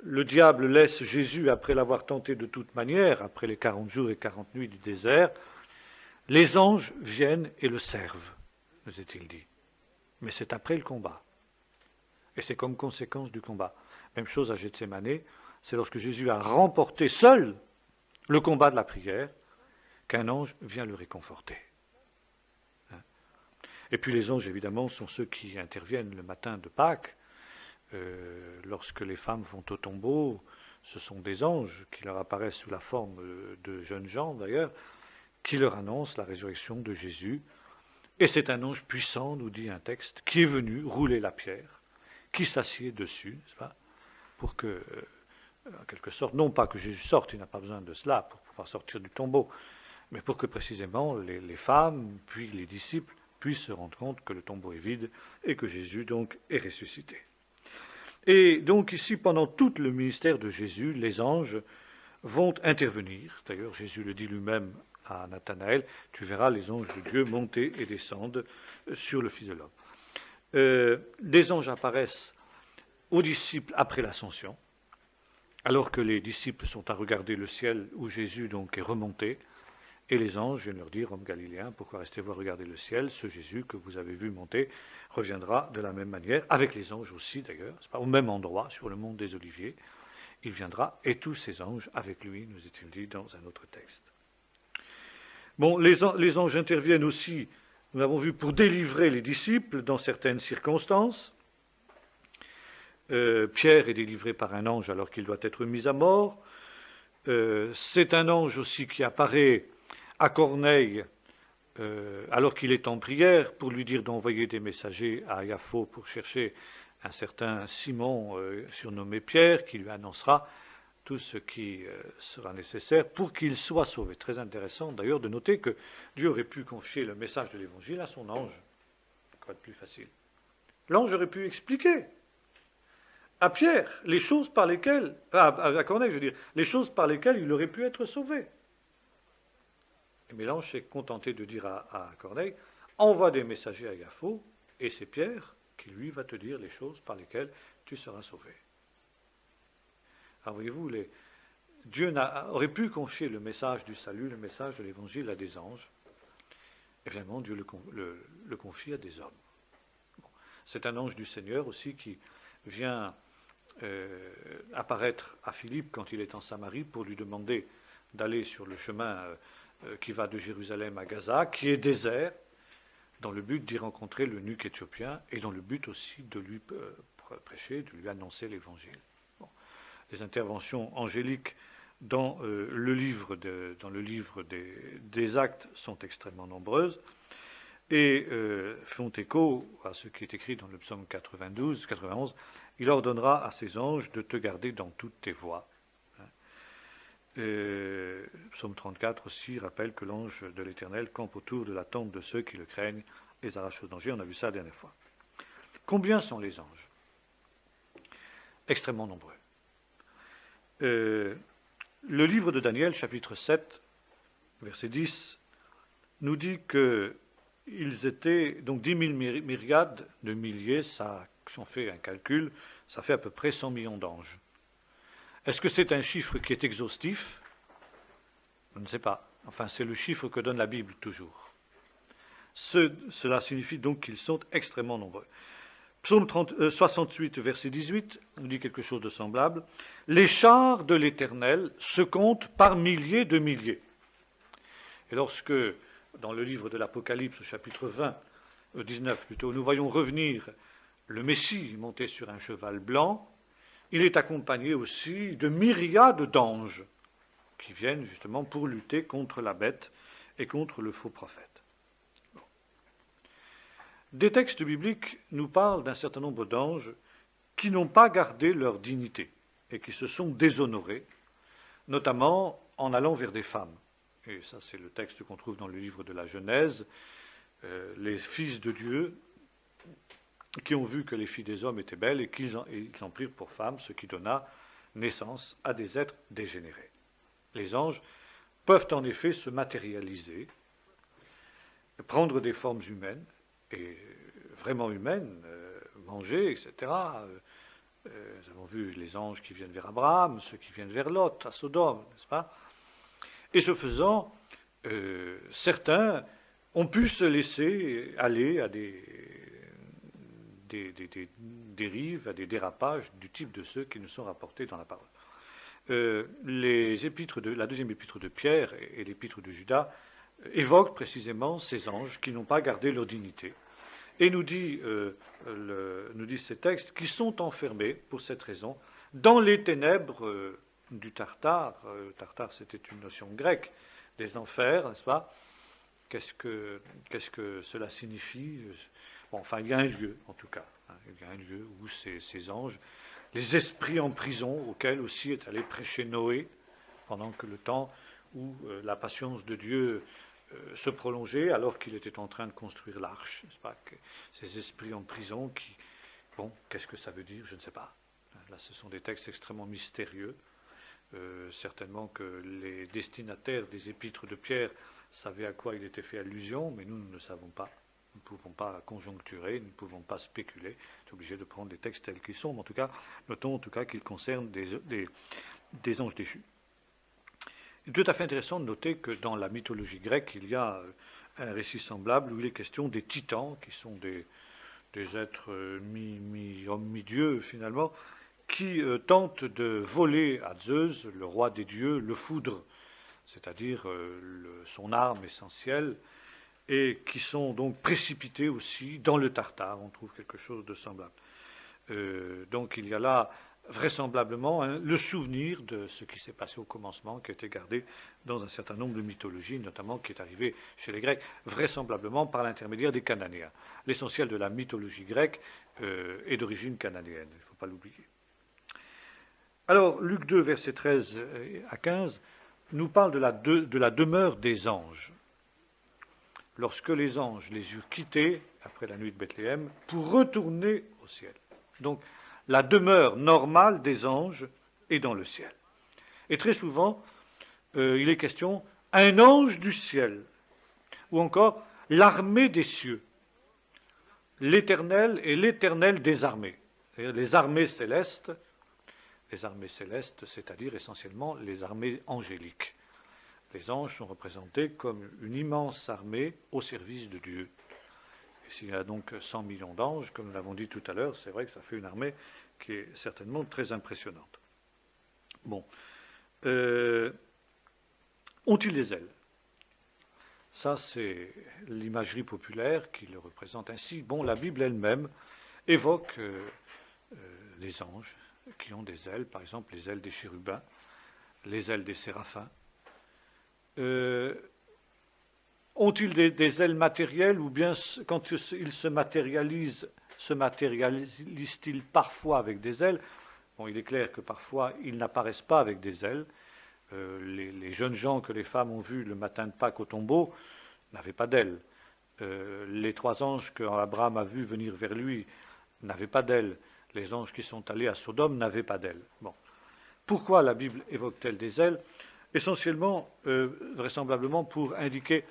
le diable laisse Jésus après l'avoir tenté de toute manière, après les 40 jours et 40 nuits du désert, les anges viennent et le servent, nous est-il dit. Mais c'est après le combat. Et c'est comme conséquence du combat. Même chose à Gethsémanée, c'est lorsque Jésus a remporté seul le combat de la prière qu'un ange vient le réconforter. Et puis les anges, évidemment, sont ceux qui interviennent le matin de Pâques. Lorsque les femmes vont au tombeau, ce sont des anges qui leur apparaissent sous la forme de jeunes gens, d'ailleurs, qui leur annoncent la résurrection de Jésus. Et c'est un ange puissant, nous dit un texte, qui est venu rouler la pierre, qui s'assied dessus, n'est-ce pas, pour que, en quelque sorte, non pas que Jésus sorte, il n'a pas besoin de cela pour pouvoir sortir du tombeau, mais pour que précisément les femmes, puis les disciples, puissent se rendre compte que le tombeau est vide et que Jésus donc est ressuscité. Et donc ici, pendant tout le ministère de Jésus, les anges vont intervenir. D'ailleurs, Jésus le dit lui-même à Nathanaël, tu verras les anges de Dieu monter et descendre sur le Fils de l'homme. Des anges apparaissent aux disciples après l'ascension, alors que les disciples sont à regarder le ciel où Jésus donc est remonté. Et les anges viennent leur dire, hommes galiléens, pourquoi restez-vous à regarder le ciel? Ce Jésus que vous avez vu monter reviendra de la même manière, avec les anges aussi d'ailleurs, c'est pas au même endroit, sur le mont des Oliviers. Il viendra, et tous ces anges avec lui, nous est-il dit dans un autre texte. Bon, les anges interviennent aussi, nous l'avons vu, pour délivrer les disciples dans certaines circonstances. Pierre est délivré par un ange alors qu'il doit être mis à mort. C'est un ange aussi qui apparaît à Corneille, alors qu'il est en prière, pour lui dire d'envoyer des messagers à Yafo pour chercher un certain Simon, surnommé Pierre, qui lui annoncera tout ce qui sera nécessaire pour qu'il soit sauvé. Très intéressant d'ailleurs de noter que Dieu aurait pu confier le message de l'Évangile à son ange. Quoi de plus facile? L'ange aurait pu expliquer à Pierre les choses par lesquelles, à Corneille je veux dire, les choses par lesquelles il aurait pu être sauvé. Mais l'ange s'est contenté de dire à Corneille, envoie des messagers à Yafo, et c'est Pierre qui lui va te dire les choses par lesquelles tu seras sauvé. Alors voyez-vous, Dieu aurait pu confier le message du salut, le message de l'Évangile à des anges, et finalement Dieu le confie à des hommes. Bon. C'est un ange du Seigneur aussi qui vient apparaître à Philippe quand il est en Samarie pour lui demander d'aller sur le chemin qui va de Jérusalem à Gaza, qui est désert, dans le but d'y rencontrer le éthiopien et dans le but aussi de lui prêcher, de lui annoncer l'Évangile. Bon. Les interventions angéliques dans le livre des Actes sont extrêmement nombreuses et font écho à ce qui est écrit dans le psaume 91, il ordonnera à ses anges de te garder dans toutes tes voies. Psaume 34 aussi rappelle que l'ange de l'Éternel campe autour de la tente de ceux qui le craignent, les arrache au danger. On a vu ça la dernière fois. Combien sont les anges? Extrêmement nombreux. Le livre de Daniel, chapitre 7, verset 10, nous dit qu'ils étaient donc 10 000 myriades de milliers, ça, si on fait un calcul, ça fait à peu près 100 millions d'anges. Est-ce que c'est un chiffre qui est exhaustif? Je ne sais pas. Enfin, c'est le chiffre que donne la Bible toujours. Cela signifie donc qu'ils sont extrêmement nombreux. Psaume 68, verset 18, nous dit quelque chose de semblable. Les chars de l'Éternel se comptent par milliers de milliers. Et lorsque, dans le livre de l'Apocalypse, au chapitre 19 plutôt, nous voyons revenir le Messie monté sur un cheval blanc, il est accompagné aussi de myriades d'anges qui viennent justement pour lutter contre la bête et contre le faux prophète. Des textes bibliques nous parlent d'un certain nombre d'anges qui n'ont pas gardé leur dignité et qui se sont déshonorés, notamment en allant vers des femmes. Et ça, c'est le texte qu'on trouve dans le livre de la Genèse. Les fils de Dieu qui ont vu que les filles des hommes étaient belles et qu'ils en prirent pour femmes, ce qui donna naissance à des êtres dégénérés. Les anges peuvent en effet se matérialiser, prendre des formes humaines, et vraiment humaines, manger, etc. Nous avons vu les anges qui viennent vers Abraham, ceux qui viennent vers Lot, à Sodome, n'est-ce pas? Et ce faisant, certains ont pu se laisser aller à des dérives, à des dérapages du type de ceux qui nous sont rapportés dans la parole. La deuxième épître de Pierre et l'épître de Judas évoquent précisément ces anges qui n'ont pas gardé leur dignité. Et nous disent ces textes qui sont enfermés, pour cette raison, dans les ténèbres du Tartare. Le Tartare, c'était une notion grecque des enfers, n'est-ce pas? Qu'est-ce que cela signifie? Bon, enfin, il y a un lieu, en tout cas. Il y a un lieu où ces anges, les esprits en prison, auxquels aussi est allé prêcher Noé, pendant que le temps où la patience de Dieu se prolongeait, alors qu'il était en train de construire l'arche, n'est-ce pas? Ces esprits en prison qui... Bon, qu'est-ce que ça veut dire? Je ne sais pas. Là, ce sont des textes extrêmement mystérieux. Certainement que les destinataires des épîtres de Pierre savaient à quoi il était fait allusion, mais nous ne le savons pas. Nous ne pouvons pas conjoncturer, nous ne pouvons pas spéculer. On est obligé de prendre les textes tels qu'ils sont, mais en tout cas, notons en tout cas qu'ils concernent des anges déchus. Il est tout à fait intéressant de noter que dans la mythologie grecque, il y a un récit semblable où il est question des titans, qui sont des êtres mi-hommes, mi-dieux finalement, qui tentent de voler à Zeus, le roi des dieux, le foudre, c'est-à-dire son arme essentielle, et qui sont donc précipités aussi dans le Tartare. On trouve quelque chose de semblable. Donc il y a là vraisemblablement le souvenir de ce qui s'est passé au commencement, qui a été gardé dans un certain nombre de mythologies, notamment qui est arrivé chez les Grecs, vraisemblablement par l'intermédiaire des Cananéens. L'essentiel de la mythologie grecque est d'origine cananéenne, il ne faut pas l'oublier. Alors, Luc 2, versets 13 à 15, nous parle de la demeure des anges. Lorsque les anges les eurent quittés, après la nuit de Bethléem, pour retourner au ciel. Donc, la demeure normale des anges est dans le ciel. Et très souvent, il est question un ange du ciel, ou encore l'armée des cieux, l'Éternel et l'Éternel des armées. C'est-à-dire les armées célestes, c'est-à-dire essentiellement les armées angéliques. Les anges sont représentés comme une immense armée au service de Dieu. Et s'il y a donc 100 millions d'anges, comme nous l'avons dit tout à l'heure, c'est vrai que ça fait une armée qui est certainement très impressionnante. Bon. Ont-ils des ailes? Ça, c'est l'imagerie populaire qui le représente ainsi. Bon, la Bible elle-même évoque les anges qui ont des ailes, par exemple les ailes des chérubins, les ailes des séraphins. Ont-ils des ailes matérielles, ou bien quand ils se matérialisent-ils parfois avec des ailes? Bon, il est clair que parfois ils n'apparaissent pas avec des ailes. Les jeunes gens que les femmes ont vus le matin de Pâques au tombeau n'avaient pas d'ailes. Les 3 anges qu'Abraham a vus venir vers lui n'avaient pas d'ailes. Les anges qui sont allés à Sodome n'avaient pas d'ailes. Bon. Pourquoi la Bible évoque-t-elle des ailes? Essentiellement, vraisemblablement pour indiquer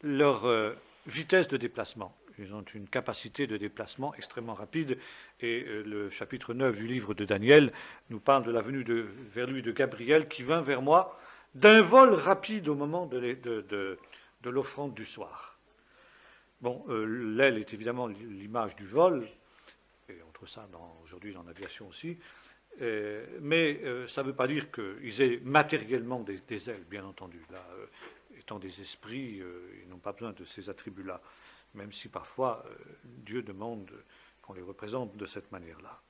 leur vitesse de déplacement. Ils ont une capacité de déplacement extrêmement rapide, et le chapitre 9 du livre de Daniel nous parle de la venue vers lui de Gabriel qui vint vers moi d'un vol rapide au moment de l'offrande du soir. Bon, l'aile est évidemment l'image du vol, et on trouve ça aujourd'hui dans l'aviation aussi, mais ça ne veut pas dire qu'ils aient matériellement des ailes, bien entendu. Là, étant des esprits, ils n'ont pas besoin de ces attributs-là, même si parfois Dieu demande qu'on les représente de cette manière-là.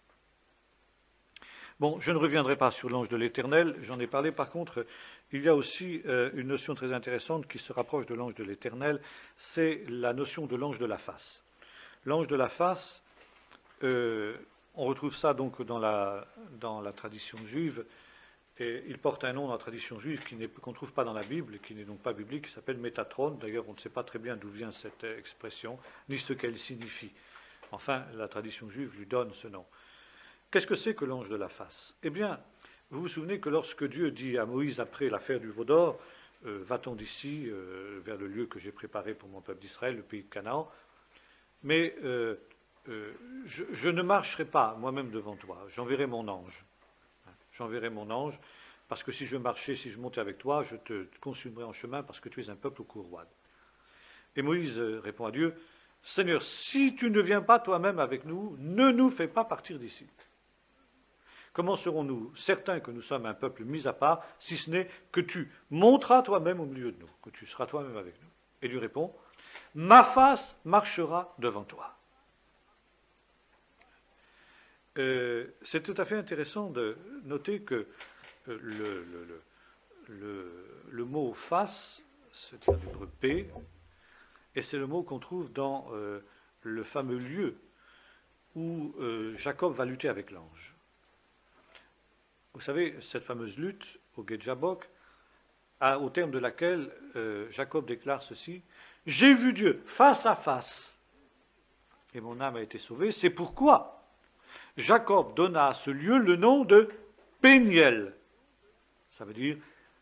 Bon, je ne reviendrai pas sur l'ange de l'Éternel, j'en ai parlé. Par contre, il y a aussi une notion très intéressante qui se rapproche de l'ange de l'Éternel, c'est la notion de l'ange de la face. L'ange de la face, on retrouve ça donc dans la tradition juive, et il porte un nom dans la tradition juive qu'on ne trouve pas dans la Bible, qui n'est donc pas biblique, qui s'appelle Métatron. D'ailleurs, on ne sait pas très bien d'où vient cette expression, ni ce qu'elle signifie. Enfin, la tradition juive lui donne ce nom. Qu'est-ce que c'est que l'ange de la face? Eh bien, vous vous souvenez que lorsque Dieu dit à Moïse, après l'affaire du veau d'or, va-t-on d'ici vers le lieu que j'ai préparé pour mon peuple d'Israël, le pays de Canaan, mais je ne marcherai pas moi-même devant toi, j'enverrai mon ange. J'enverrai mon ange, parce que si je marchais, si je montais avec toi, je te consumerai en chemin, parce que tu es un peuple au courroide. Et Moïse répond à Dieu, Seigneur, si tu ne viens pas toi-même avec nous, ne nous fais pas partir d'ici. Comment serons-nous certains que nous sommes un peuple mis à part, si ce n'est que tu monteras toi-même au milieu de nous, que tu seras toi-même avec nous? Et Dieu répond, ma face marchera devant toi. C'est tout à fait intéressant de noter que le mot face, c'est un hébreu P, et c'est le mot qu'on trouve dans le fameux lieu où Jacob va lutter avec l'ange. Vous savez, cette fameuse lutte au Gué Jabok, au terme de laquelle Jacob déclare ceci, « J'ai vu Dieu face à face, et mon âme a été sauvée, c'est pourquoi Jacob donna à ce lieu le nom de Péniel. » Ça veut dire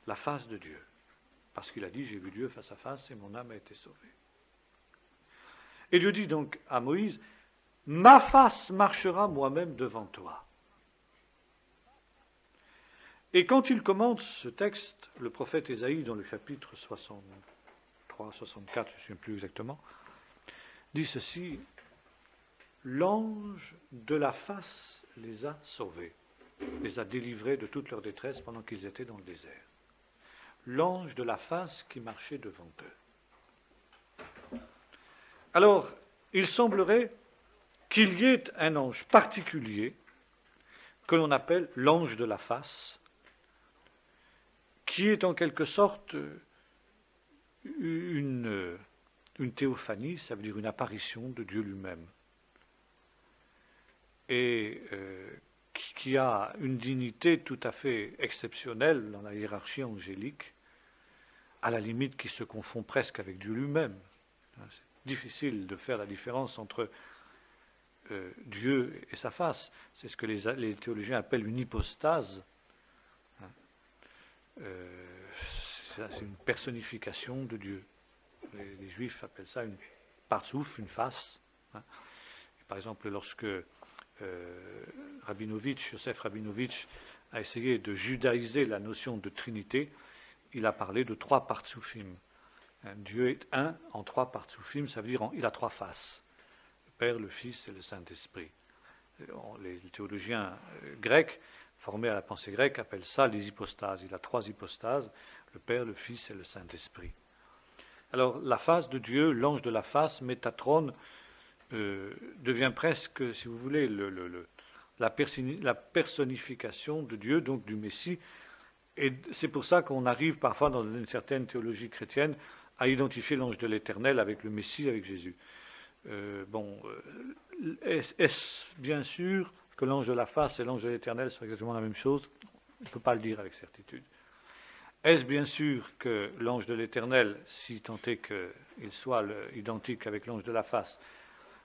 la face de Dieu. Parce qu'il a dit, j'ai vu Dieu face à face et mon âme a été sauvée. Et Dieu dit donc à Moïse, ma face marchera moi-même devant toi. Et quand il commente ce texte, le prophète Ésaïe, dans le chapitre 63, 64, je ne sais plus exactement, dit ceci, l'ange de la face les a sauvés, les a délivrés de toute leur détresse pendant qu'ils étaient dans le désert. L'ange de la face qui marchait devant eux. Alors, il semblerait qu'il y ait un ange particulier que l'on appelle l'ange de la face, qui est en quelque sorte une théophanie, ça veut dire une apparition de Dieu lui-même, et qui a une dignité tout à fait exceptionnelle dans la hiérarchie angélique, à la limite qui se confond presque avec Dieu lui-même. C'est difficile de faire la différence entre Dieu et sa face. C'est ce que les théologiens appellent une hypostase. C'est une personnification de Dieu. Les Juifs appellent ça une partsouf, une face. Et par exemple, lorsque Yosef Rabinovitch a essayé de judaïser la notion de Trinité, il a parlé de trois partsoufim. Dieu est un en trois partsoufim, ça veut dire il a trois faces. Le Père, le Fils et le Saint-Esprit. Les théologiens grecs, formés à la pensée grecque, appellent ça les hypostases. Il a trois hypostases, le Père, le Fils et le Saint-Esprit. Alors, la face de Dieu, l'ange de la face, Métatron, devient presque, si vous voulez, la personnification de Dieu, donc du Messie. Et c'est pour ça qu'on arrive parfois dans une certaine théologie chrétienne à identifier l'ange de l'Éternel avec le Messie, avec Jésus. Est-ce bien sûr que l'ange de la face et l'ange de l'Éternel sont exactement la même chose? On ne peut pas le dire avec certitude. Est-ce bien sûr que l'ange de l'Éternel, si tant est qu'il soit identique avec l'ange de la face,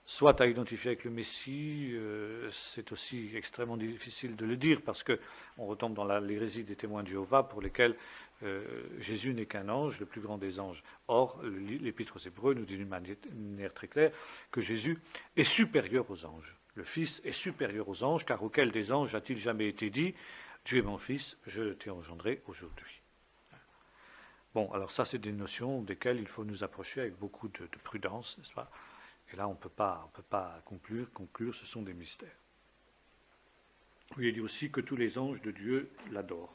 soit à identifier avec le Messie? C'est aussi extrêmement difficile de le dire parce qu'on retombe dans l'hérésie des témoins de Jéhovah pour lesquels Jésus n'est qu'un ange, le plus grand des anges. Or, l'Épître aux Hébreux nous dit d'une manière très claire que Jésus est supérieur aux anges. Le Fils est supérieur aux anges, car auquel des anges a-t-il jamais été dit « Tu es mon Fils, je t'ai engendré aujourd'hui ». Bon, alors ça, c'est des notions desquelles il faut nous approcher avec beaucoup de prudence, n'est-ce pas? Et là, on ne peut pas conclure. Conclure, ce sont des mystères. Il dit aussi que tous les anges de Dieu l'adorent.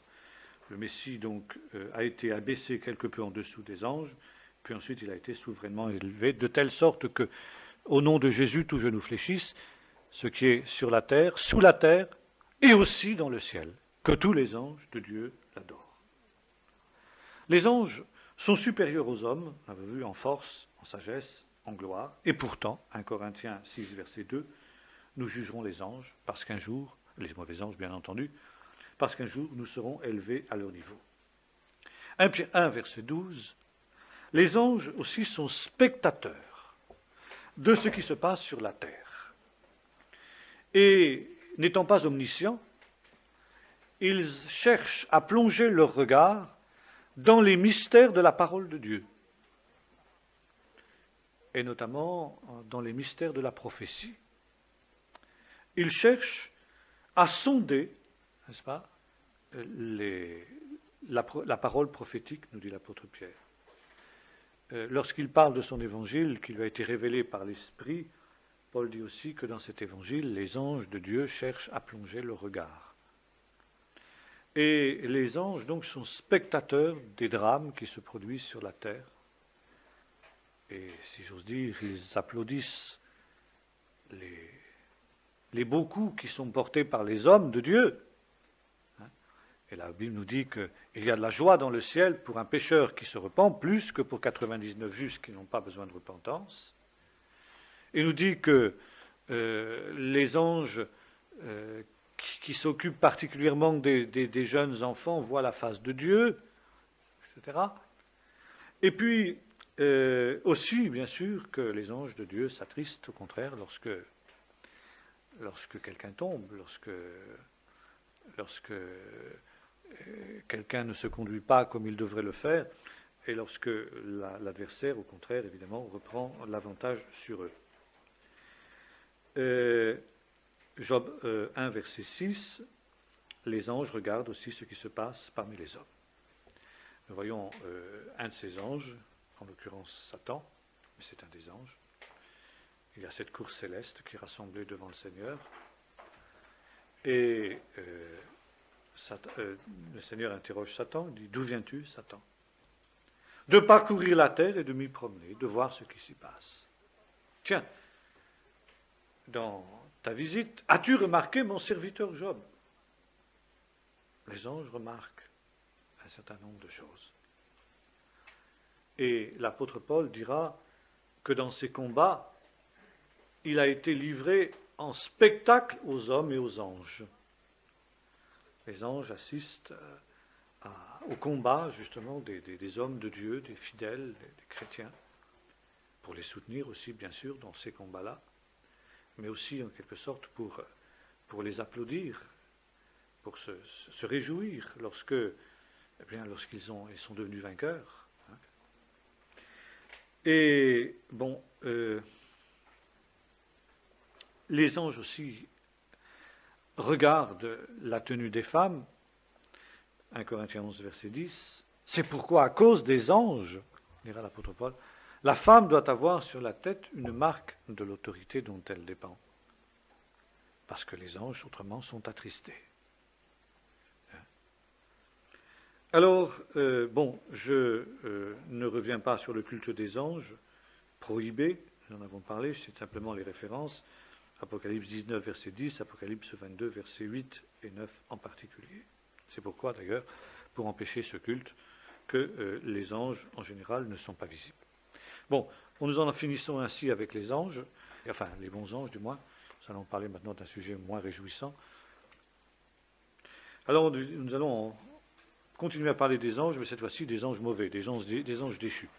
Le Messie, donc, a été abaissé quelque peu en dessous des anges, puis ensuite il a été souverainement élevé, de telle sorte que, au nom de Jésus, tout genou fléchisse, ce qui est sur la terre, sous la terre, et aussi dans le ciel, que tous les anges de Dieu l'adorent. Les anges sont supérieurs aux hommes, on l'avait vu, en force, en sagesse, en gloire, et pourtant, 1 Corinthiens 6, verset 2, nous jugerons les anges, parce qu'un jour, les mauvais anges bien entendu, parce qu'un jour nous serons élevés à leur niveau. 1 Pierre 1, verset 12, les anges aussi sont spectateurs de ce qui se passe sur la terre. Et n'étant pas omniscients, ils cherchent à plonger leur regard dans les mystères de la parole de Dieu, et notamment dans les mystères de la prophétie. Ils cherchent à sonder, n'est-ce pas, la parole prophétique, nous dit l'apôtre Pierre. Lorsqu'il parle de son évangile qui lui a été révélé par l'Esprit, Paul dit aussi que dans cet évangile, les anges de Dieu cherchent à plonger le regard. Et les anges, donc, sont spectateurs des drames qui se produisent sur la terre. Et, si j'ose dire, ils applaudissent les beaux coups qui sont portés par les hommes de Dieu. Et la Bible nous dit qu'il y a de la joie dans le ciel pour un pécheur qui se repent, plus que pour 99 justes qui n'ont pas besoin de repentance. Il nous dit que les anges qui s'occupent particulièrement des jeunes enfants voient la face de Dieu, etc. Et puis, aussi, bien sûr, que les anges de Dieu s'attristent, au contraire, lorsque quelqu'un tombe, lorsque quelqu'un ne se conduit pas comme il devrait le faire, et lorsque l'adversaire, au contraire, évidemment, reprend l'avantage sur eux. Job 1, verset 6, les anges regardent aussi ce qui se passe parmi les hommes. Nous voyons un de ces anges, en l'occurrence Satan, mais c'est un des anges. Il y a cette cour céleste qui est rassemblée devant le Seigneur. Et le Seigneur interroge Satan, il dit, d'où viens-tu, Satan? De parcourir la terre et de m'y promener, de voir ce qui s'y passe. Tiens, dans ta visite, as-tu remarqué mon serviteur Job? Les anges remarquent un certain nombre de choses. Et l'apôtre Paul dira que dans ces combats, il a été livré en spectacle aux hommes et aux anges. Les anges assistent au combat, justement, des hommes de Dieu, des fidèles, des chrétiens, pour les soutenir aussi, bien sûr, dans ces combats-là, mais aussi, en quelque sorte, pour les applaudir, pour se réjouir lorsqu'ils sont devenus vainqueurs. Et, bon, les anges aussi regardent la tenue des femmes, 1 Corinthiens 11, verset 10, c'est pourquoi, à cause des anges, dira l'apôtre Paul, la femme doit avoir sur la tête une marque de l'autorité dont elle dépend. Parce que les anges, autrement, sont attristés. Alors, je ne reviens pas sur le culte des anges, prohibé, nous en avons parlé, c'est simplement les références, Apocalypse 19, verset 10, Apocalypse 22, verset 8 et 9 en particulier. C'est pourquoi, d'ailleurs, pour empêcher ce culte, que les anges, en général, ne sont pas visibles. Bon, nous en finissons ainsi avec les anges, enfin, les bons anges, du moins. Nous allons parler maintenant d'un sujet moins réjouissant. Alors, nous allons continuer à parler des anges, mais cette fois-ci des anges mauvais, des anges déchus.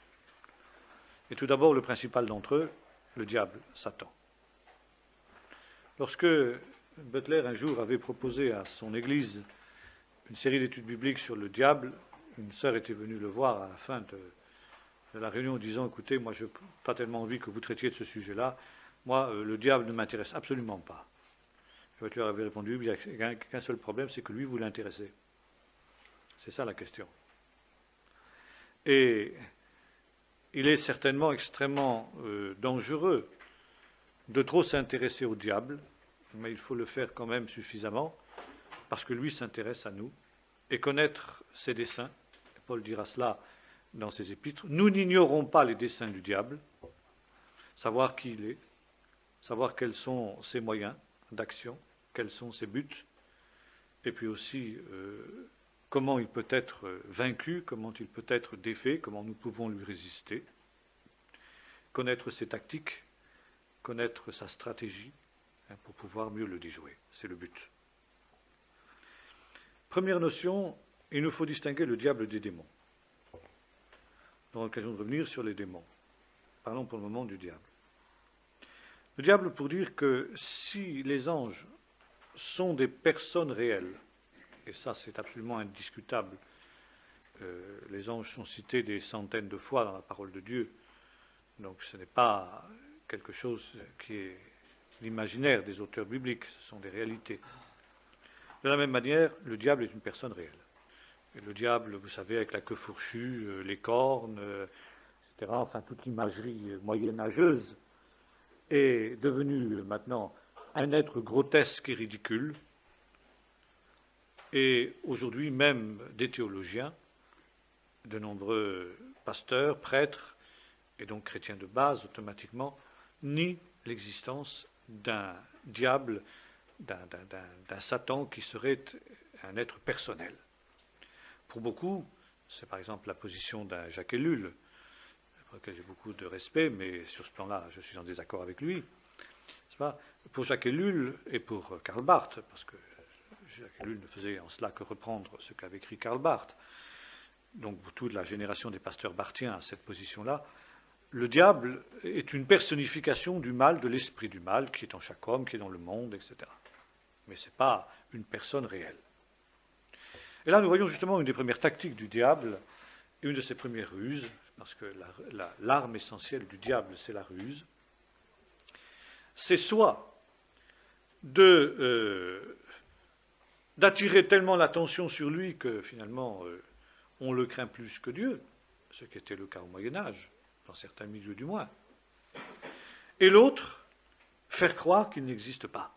Et tout d'abord, le principal d'entre eux, le diable, Satan. Lorsque Butler, un jour, avait proposé à son église une série d'études bibliques sur le diable, une sœur était venue le voir à la fin de la réunion en disant, écoutez, moi je n'ai pas tellement envie que vous traitiez de ce sujet-là, moi le diable ne m'intéresse absolument pas. Butler avait répondu, il n'y a qu'un seul problème, c'est que lui, vous l'intéressez. C'est ça la question. Et il est certainement extrêmement dangereux de trop s'intéresser au diable, mais il faut le faire quand même suffisamment, parce que lui s'intéresse à nous, et connaître ses desseins. Paul dira cela dans ses épîtres. Nous n'ignorons pas les desseins du diable, savoir qui il est, savoir quels sont ses moyens d'action, quels sont ses buts, et puis aussi comment il peut être vaincu, comment il peut être défait, comment nous pouvons lui résister, connaître ses tactiques, connaître sa stratégie, pour pouvoir mieux le déjouer. C'est le but. Première notion, il nous faut distinguer le diable des démons. Nous aurons l'occasion de revenir sur les démons. Parlons pour le moment du diable. Le diable, pour dire que si les anges sont des personnes réelles, et ça c'est absolument indiscutable, les anges sont cités des centaines de fois dans la parole de Dieu, donc ce n'est pas quelque chose qui est l'imaginaire des auteurs bibliques, ce sont des réalités. De la même manière, le diable est une personne réelle. Et le diable, vous savez, avec la queue fourchue, les cornes, etc., enfin toute l'imagerie moyenâgeuse, est devenu maintenant un être grotesque et ridicule. Et aujourd'hui, même des théologiens, de nombreux pasteurs, prêtres, et donc chrétiens de base, automatiquement, nient l'existence d'un diable, d'un Satan qui serait un être personnel. Pour beaucoup, c'est par exemple la position d'un Jacques Ellul, pour lequel j'ai beaucoup de respect, mais sur ce plan-là, je suis en désaccord avec lui. Pour Jacques Ellul et pour Karl Barth, parce que Jacques Ellul ne faisait en cela que reprendre ce qu'avait écrit Karl Barth, donc pour toute la génération des pasteurs barthiens à cette position-là, le diable est une personnification du mal, de l'esprit du mal, qui est en chaque homme, qui est dans le monde, etc. Mais ce n'est pas une personne réelle. Et là, nous voyons justement une des premières tactiques du diable, une de ses premières ruses, parce que l'arme essentielle du diable, c'est la ruse. C'est soit d'attirer tellement l'attention sur lui que finalement on le craint plus que Dieu, ce qui était le cas au Moyen-Âge, dans certains milieux du moins. Et l'autre, faire croire qu'il n'existe pas.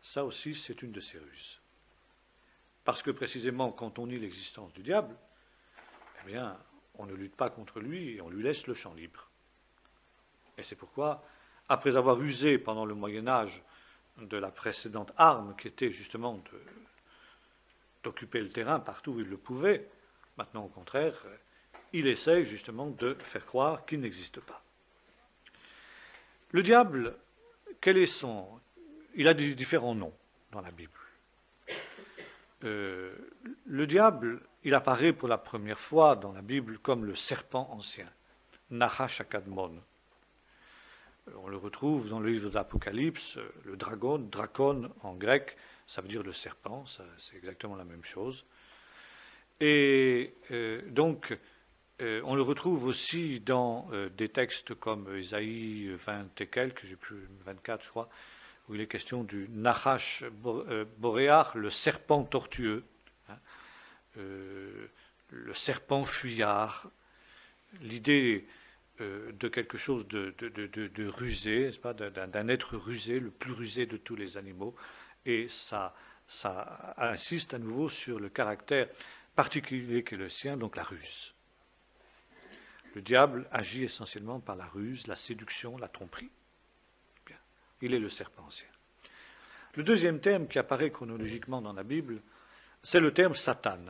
Ça aussi, c'est une de ses ruses. Parce que précisément, quand on nie l'existence du diable, eh bien, on ne lutte pas contre lui et on lui laisse le champ libre. Et c'est pourquoi, après avoir usé pendant le Moyen-Âge de la précédente arme, qui était justement d'occuper le terrain partout où il le pouvait, maintenant au contraire, il essaie justement de faire croire qu'il n'existe pas. Le diable, quel est son... Il a des différents noms dans la Bible. Le diable, il apparaît pour la première fois dans la Bible comme le serpent ancien, Nahash Akadmon. On le retrouve dans le livre de l'Apocalypse, le dragon, dracon en grec, ça veut dire le serpent, c'est exactement la même chose. Et donc, on le retrouve aussi dans des textes comme Ésaïe 20 et quelques, j'ai plus 24 je crois, où il est question du Nahash boréar, le serpent tortueux, le serpent fuyard, l'idée de quelque chose de rusé, n'est-ce pas, d'un être rusé, le plus rusé de tous les animaux, et ça insiste à nouveau sur le caractère particulier qu'est le sien, donc la ruse. Le diable agit essentiellement par la ruse, la séduction, la tromperie. Bien. Il est le serpent ancien. Le deuxième terme qui apparaît chronologiquement dans la Bible, c'est le terme Satan,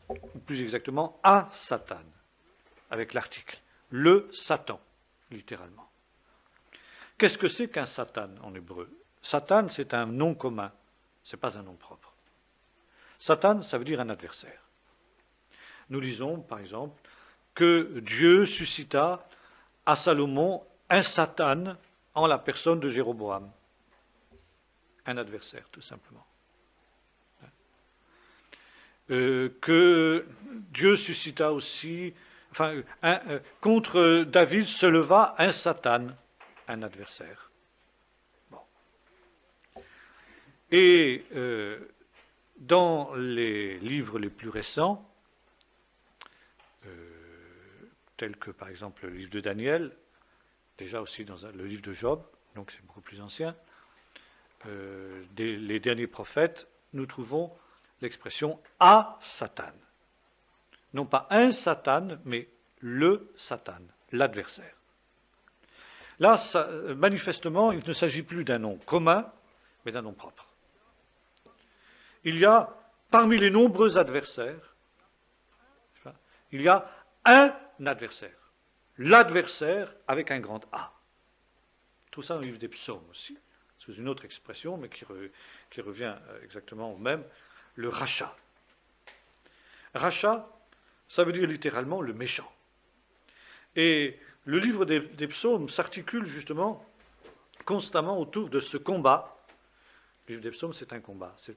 ou plus exactement à Satan, avec l'article. Le Satan, littéralement. Qu'est-ce que c'est qu'un Satan en hébreu? Satan, c'est un nom commun, ce n'est pas un nom propre. Satan, ça veut dire un adversaire. Nous lisons, par exemple, que Dieu suscita à Salomon un Satan en la personne de Jéroboam. Un adversaire, tout simplement. Que Dieu suscita aussi, contre David se leva un Satan, un adversaire. Bon. Et dans les livres les plus récents, tels que par exemple le livre de Daniel, déjà aussi dans le livre de Job, donc c'est beaucoup plus ancien, les derniers prophètes, nous trouvons l'expression « à Satan ». Non pas un Satan, mais le Satan, l'adversaire. Là, manifestement, il ne s'agit plus d'un nom commun, mais d'un nom propre. Il y a, parmi les nombreux adversaires, il y a un adversaire. L'adversaire avec un grand A. Tout ça dans le livre des psaumes aussi, sous une autre expression, mais qui revient exactement au même, le rachat. Rachat, ça veut dire littéralement le méchant. Et le livre des psaumes s'articule justement constamment autour de ce combat. Le livre des psaumes, c'est un combat, c'est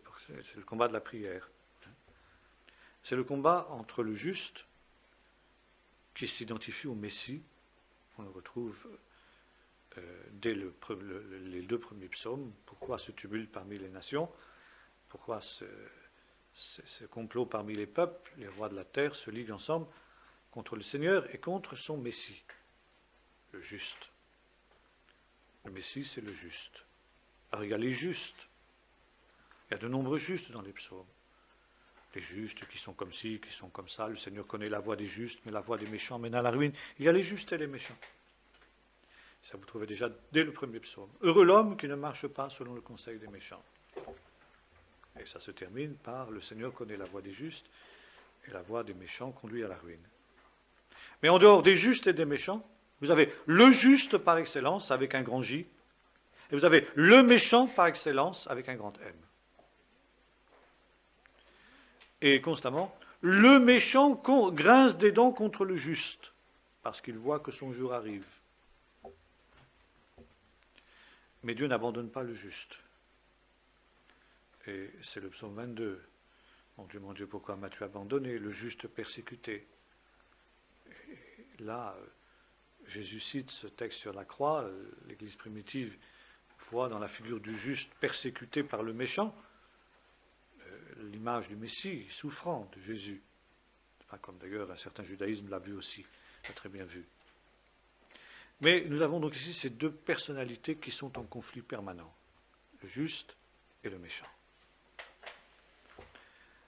le combat de la prière. C'est le combat entre le juste, qui s'identifie au Messie, on le retrouve dès les deux premiers psaumes. Pourquoi ce tumulte parmi les nations? Pourquoi ce complot parmi les peuples? Les rois de la terre se liguent ensemble contre le Seigneur et contre son Messie, le juste. Le Messie, c'est le juste. Alors il y a les justes. Il y a de nombreux justes dans les psaumes. Les justes qui sont comme ci, qui sont comme ça. Le Seigneur connaît la voie des justes, mais la voie des méchants mène à la ruine. Il y a les justes et les méchants. Ça vous trouvez déjà dès le premier psaume. Heureux l'homme qui ne marche pas selon le conseil des méchants. Et ça se termine par le Seigneur connaît la voie des justes et la voie des méchants conduit à la ruine. Mais en dehors des justes et des méchants, vous avez le juste par excellence avec un grand J, et vous avez le méchant par excellence avec un grand M. Et constamment, le méchant grince des dents contre le juste, parce qu'il voit que son jour arrive. Mais Dieu n'abandonne pas le juste. Et c'est le psaume 22. Mon Dieu, pourquoi m'as-tu abandonné? Le juste persécuté. Et là, Jésus cite ce texte sur la croix. L'Église primitive voit dans la figure du juste persécuté par le méchant l'image du Messie souffrant de Jésus. Enfin, comme d'ailleurs un certain judaïsme l'a vu aussi, l'a très bien vu. Mais nous avons donc ici ces deux personnalités qui sont en conflit permanent, le juste et le méchant.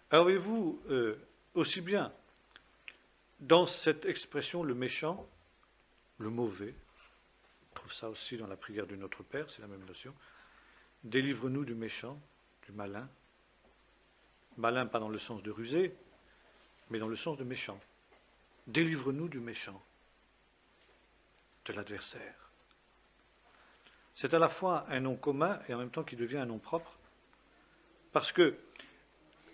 Alors voyez-vous, aussi bien dans cette expression le méchant, le mauvais, on trouve ça aussi dans la prière du Notre Père, c'est la même notion, délivre-nous du méchant, du malin, malin pas dans le sens de rusé, mais dans le sens de méchant. Délivre-nous du méchant, de l'adversaire. C'est à la fois un nom commun et en même temps qui devient un nom propre, parce que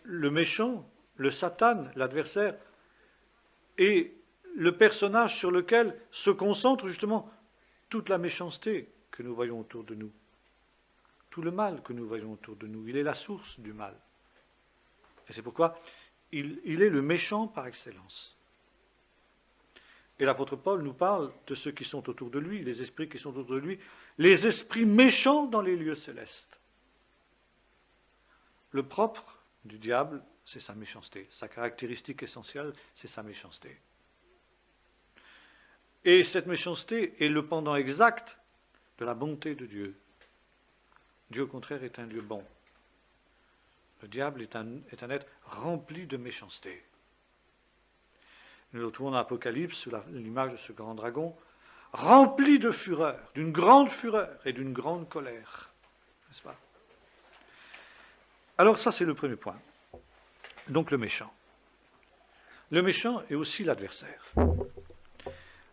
le méchant, le Satan, l'adversaire, est le personnage sur lequel se concentre justement toute la méchanceté que nous voyons autour de nous, tout le mal que nous voyons autour de nous. Il est la source du mal. Et c'est pourquoi il est le méchant par excellence. Et l'apôtre Paul nous parle de ceux qui sont autour de lui, les esprits qui sont autour de lui, les esprits méchants dans les lieux célestes. Le propre du diable, c'est sa méchanceté. Sa caractéristique essentielle, c'est sa méchanceté. Et cette méchanceté est le pendant exact de la bonté de Dieu. Dieu, au contraire, est un Dieu bon. Le diable est un être rempli de méchanceté. Nous le retrouvons dans l'Apocalypse sous l'image de ce grand dragon, rempli de fureur, d'une grande fureur et d'une grande colère. N'est-ce pas? Alors ça, c'est le premier point. Donc le méchant. Le méchant est aussi l'adversaire.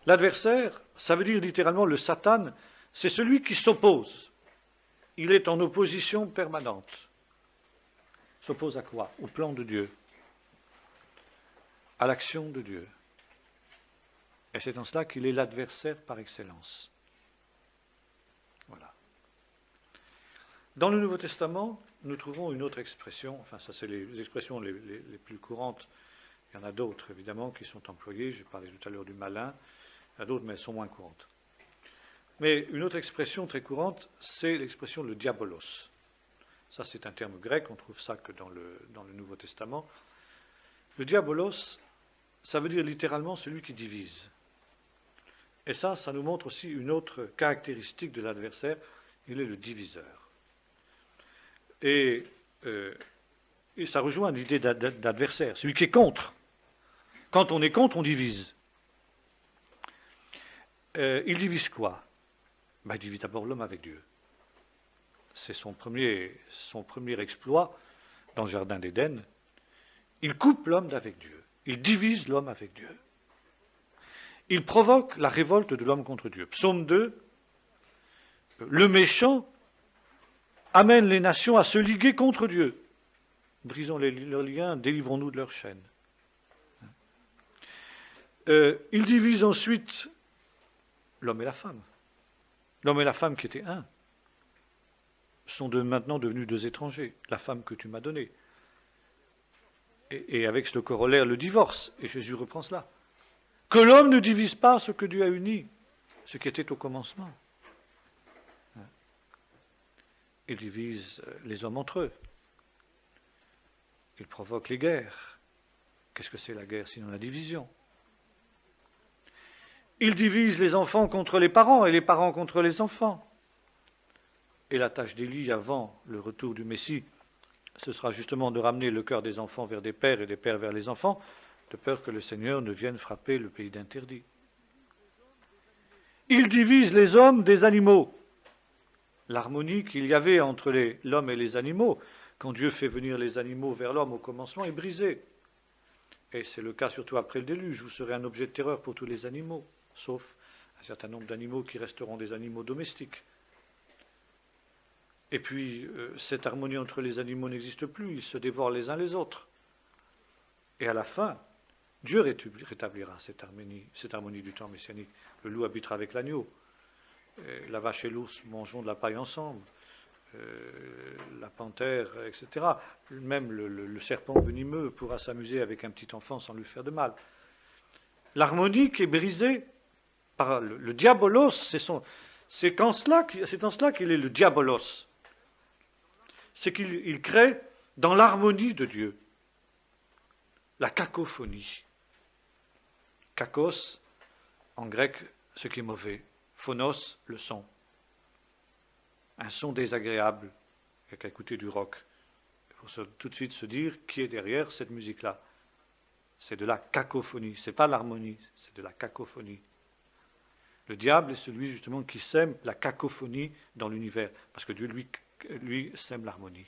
L'adversaire, ça veut dire littéralement le Satan, c'est celui qui s'oppose. Il est en opposition permanente. S'oppose à quoi? Au plan de Dieu, à l'action de Dieu. Et c'est en cela qu'il est l'adversaire par excellence. Voilà. Dans le Nouveau Testament, nous trouvons une autre expression, enfin ça c'est les expressions les plus courantes, il y en a d'autres évidemment qui sont employées, j'ai parlé tout à l'heure du malin, il y en a d'autres mais elles sont moins courantes. Mais une autre expression très courante, c'est l'expression le diabolos. Ça c'est un terme grec, on trouve ça que dans le Nouveau Testament. Le diabolos, ça veut dire littéralement celui qui divise. Et ça nous montre aussi une autre caractéristique de l'adversaire, il est le diviseur. Et ça rejoint l'idée d'adversaire, celui qui est contre. Quand on est contre, on divise. Il divise quoi? Il divise d'abord l'homme avec Dieu. C'est son premier exploit dans le jardin d'Éden. Il coupe l'homme d'avec Dieu. Il divise l'homme avec Dieu. Il provoque la révolte de l'homme contre Dieu. Psaume 2, le méchant amène les nations à se liguer contre Dieu. Brisons leurs liens, délivrons-nous de leurs chaînes. Il divise ensuite l'homme et la femme. L'homme et la femme qui étaient un sont maintenant devenus deux étrangers. La femme que tu m'as donnée. Et avec le corollaire, le divorce. Et Jésus reprend cela. Que l'homme ne divise pas ce que Dieu a uni, ce qui était au commencement. Il divise les hommes entre eux. Il provoque les guerres. Qu'est-ce que c'est la guerre sinon la division? Il divise les enfants contre les parents et les parents contre les enfants. Et la tâche d'Élie avant le retour du Messie, ce sera justement de ramener le cœur des enfants vers des pères et des pères vers les enfants, de peur que le Seigneur ne vienne frapper le pays d'interdit. Il divise les hommes des animaux. L'harmonie qu'il y avait entre l'homme et les animaux, quand Dieu fait venir les animaux vers l'homme au commencement, est brisée. Et c'est le cas surtout après le déluge, vous serez un objet de terreur pour tous les animaux, sauf un certain nombre d'animaux qui resteront des animaux domestiques. Et puis, cette harmonie entre les animaux n'existe plus, ils se dévorent les uns les autres. Et à la fin, Dieu rétablira cette harmonie du temps messianique. Le loup habitera avec l'agneau. La vache et l'ours mangeront de la paille ensemble. La panthère, etc. Même le serpent venimeux pourra s'amuser avec un petit enfant sans lui faire de mal. L'harmonie qui est brisée par le diabolos, c'est en cela qu'il est le diabolos. C'est qu'il crée dans l'harmonie de Dieu la cacophonie. Kakos, en grec, ce qui est mauvais. Phonos, le son. Un son désagréable. Il n'y a qu'à écouter du rock. Il faut tout de suite se dire qui est derrière cette musique-là. C'est de la cacophonie. Ce n'est pas l'harmonie, c'est de la cacophonie. Le diable est celui justement qui sème la cacophonie dans l'univers. Parce que Dieu, lui sème l'harmonie.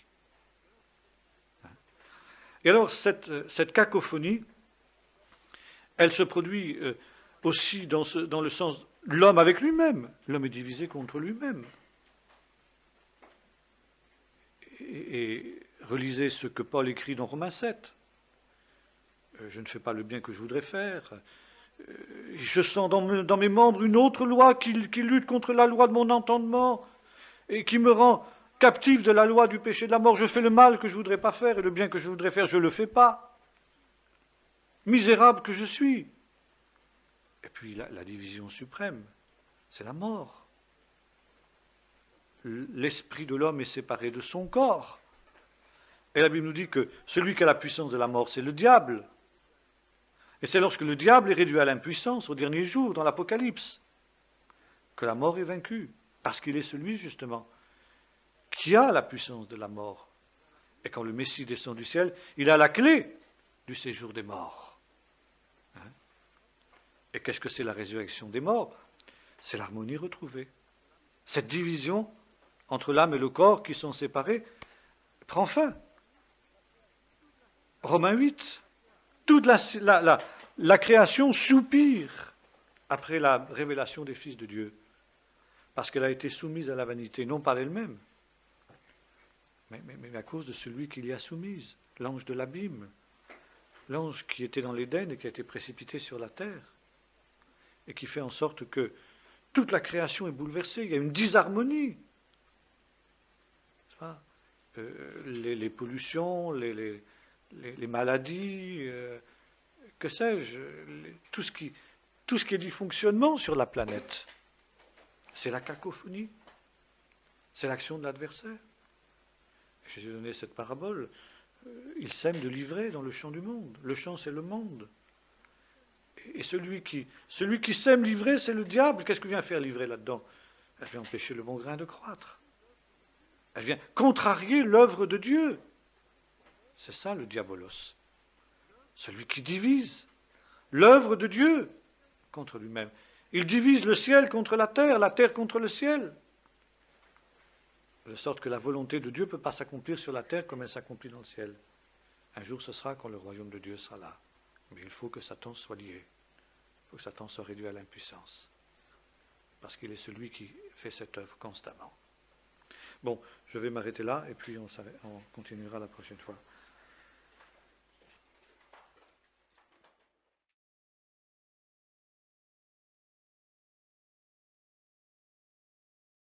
Et alors, cette cacophonie, elle se produit aussi dans le sens l'homme avec lui-même. L'homme est divisé contre lui-même. Et relisez ce que Paul écrit dans Romains 7. Je ne fais pas le bien que je voudrais faire. Je sens dans mes membres une autre loi qui lutte contre la loi de mon entendement et qui me rend captif de la loi du péché de la mort. Je fais le mal que je ne voudrais pas faire et le bien que je voudrais faire, je ne le fais pas. Misérable que je suis. Et puis la division suprême, c'est la mort. L'esprit de l'homme est séparé de son corps. Et la Bible nous dit que celui qui a la puissance de la mort, c'est le diable. Et c'est lorsque le diable est réduit à l'impuissance au dernier jour, dans l'Apocalypse, que la mort est vaincue. Parce qu'il est celui, justement, qui a la puissance de la mort. Et quand le Messie descend du ciel, il a la clé du séjour des morts. Et qu'est-ce que c'est la résurrection des morts? C'est l'harmonie retrouvée. Cette division entre l'âme et le corps qui sont séparés prend fin. Romains 8. Toute la création soupire après la révélation des fils de Dieu, parce qu'elle a été soumise à la vanité, non par elle-même, mais à cause de celui qui l'y a soumise, l'ange de l'abîme, l'ange qui était dans l'Éden et qui a été précipité sur la terre, et qui fait en sorte que toute la création est bouleversée, il y a une disharmonie. Les pollutions, les maladies, que sais-je, tout ce qui est dysfonctionnement sur la planète, c'est la cacophonie, c'est l'action de l'adversaire. Jésus a donné cette parabole, il sème de l'ivraie dans le champ du monde. Le champ, c'est le monde. Et celui qui sème l'ivraie, c'est le diable. Qu'est-ce que vient faire l'ivraie là-dedans? Elle vient empêcher le bon grain de croître. Elle vient contrarier l'œuvre de Dieu. C'est ça le diabolos. Celui qui divise l'œuvre de Dieu contre lui-même. Il divise le ciel contre la terre contre le ciel. De sorte que la volonté de Dieu ne peut pas s'accomplir sur la terre comme elle s'accomplit dans le ciel. Un jour ce sera quand le royaume de Dieu sera là. Mais il faut que Satan soit lié. Il faut que Satan soit réduit à l'impuissance. Parce qu'il est celui qui fait cette œuvre constamment. Bon, je vais m'arrêter là et puis on continuera la prochaine fois.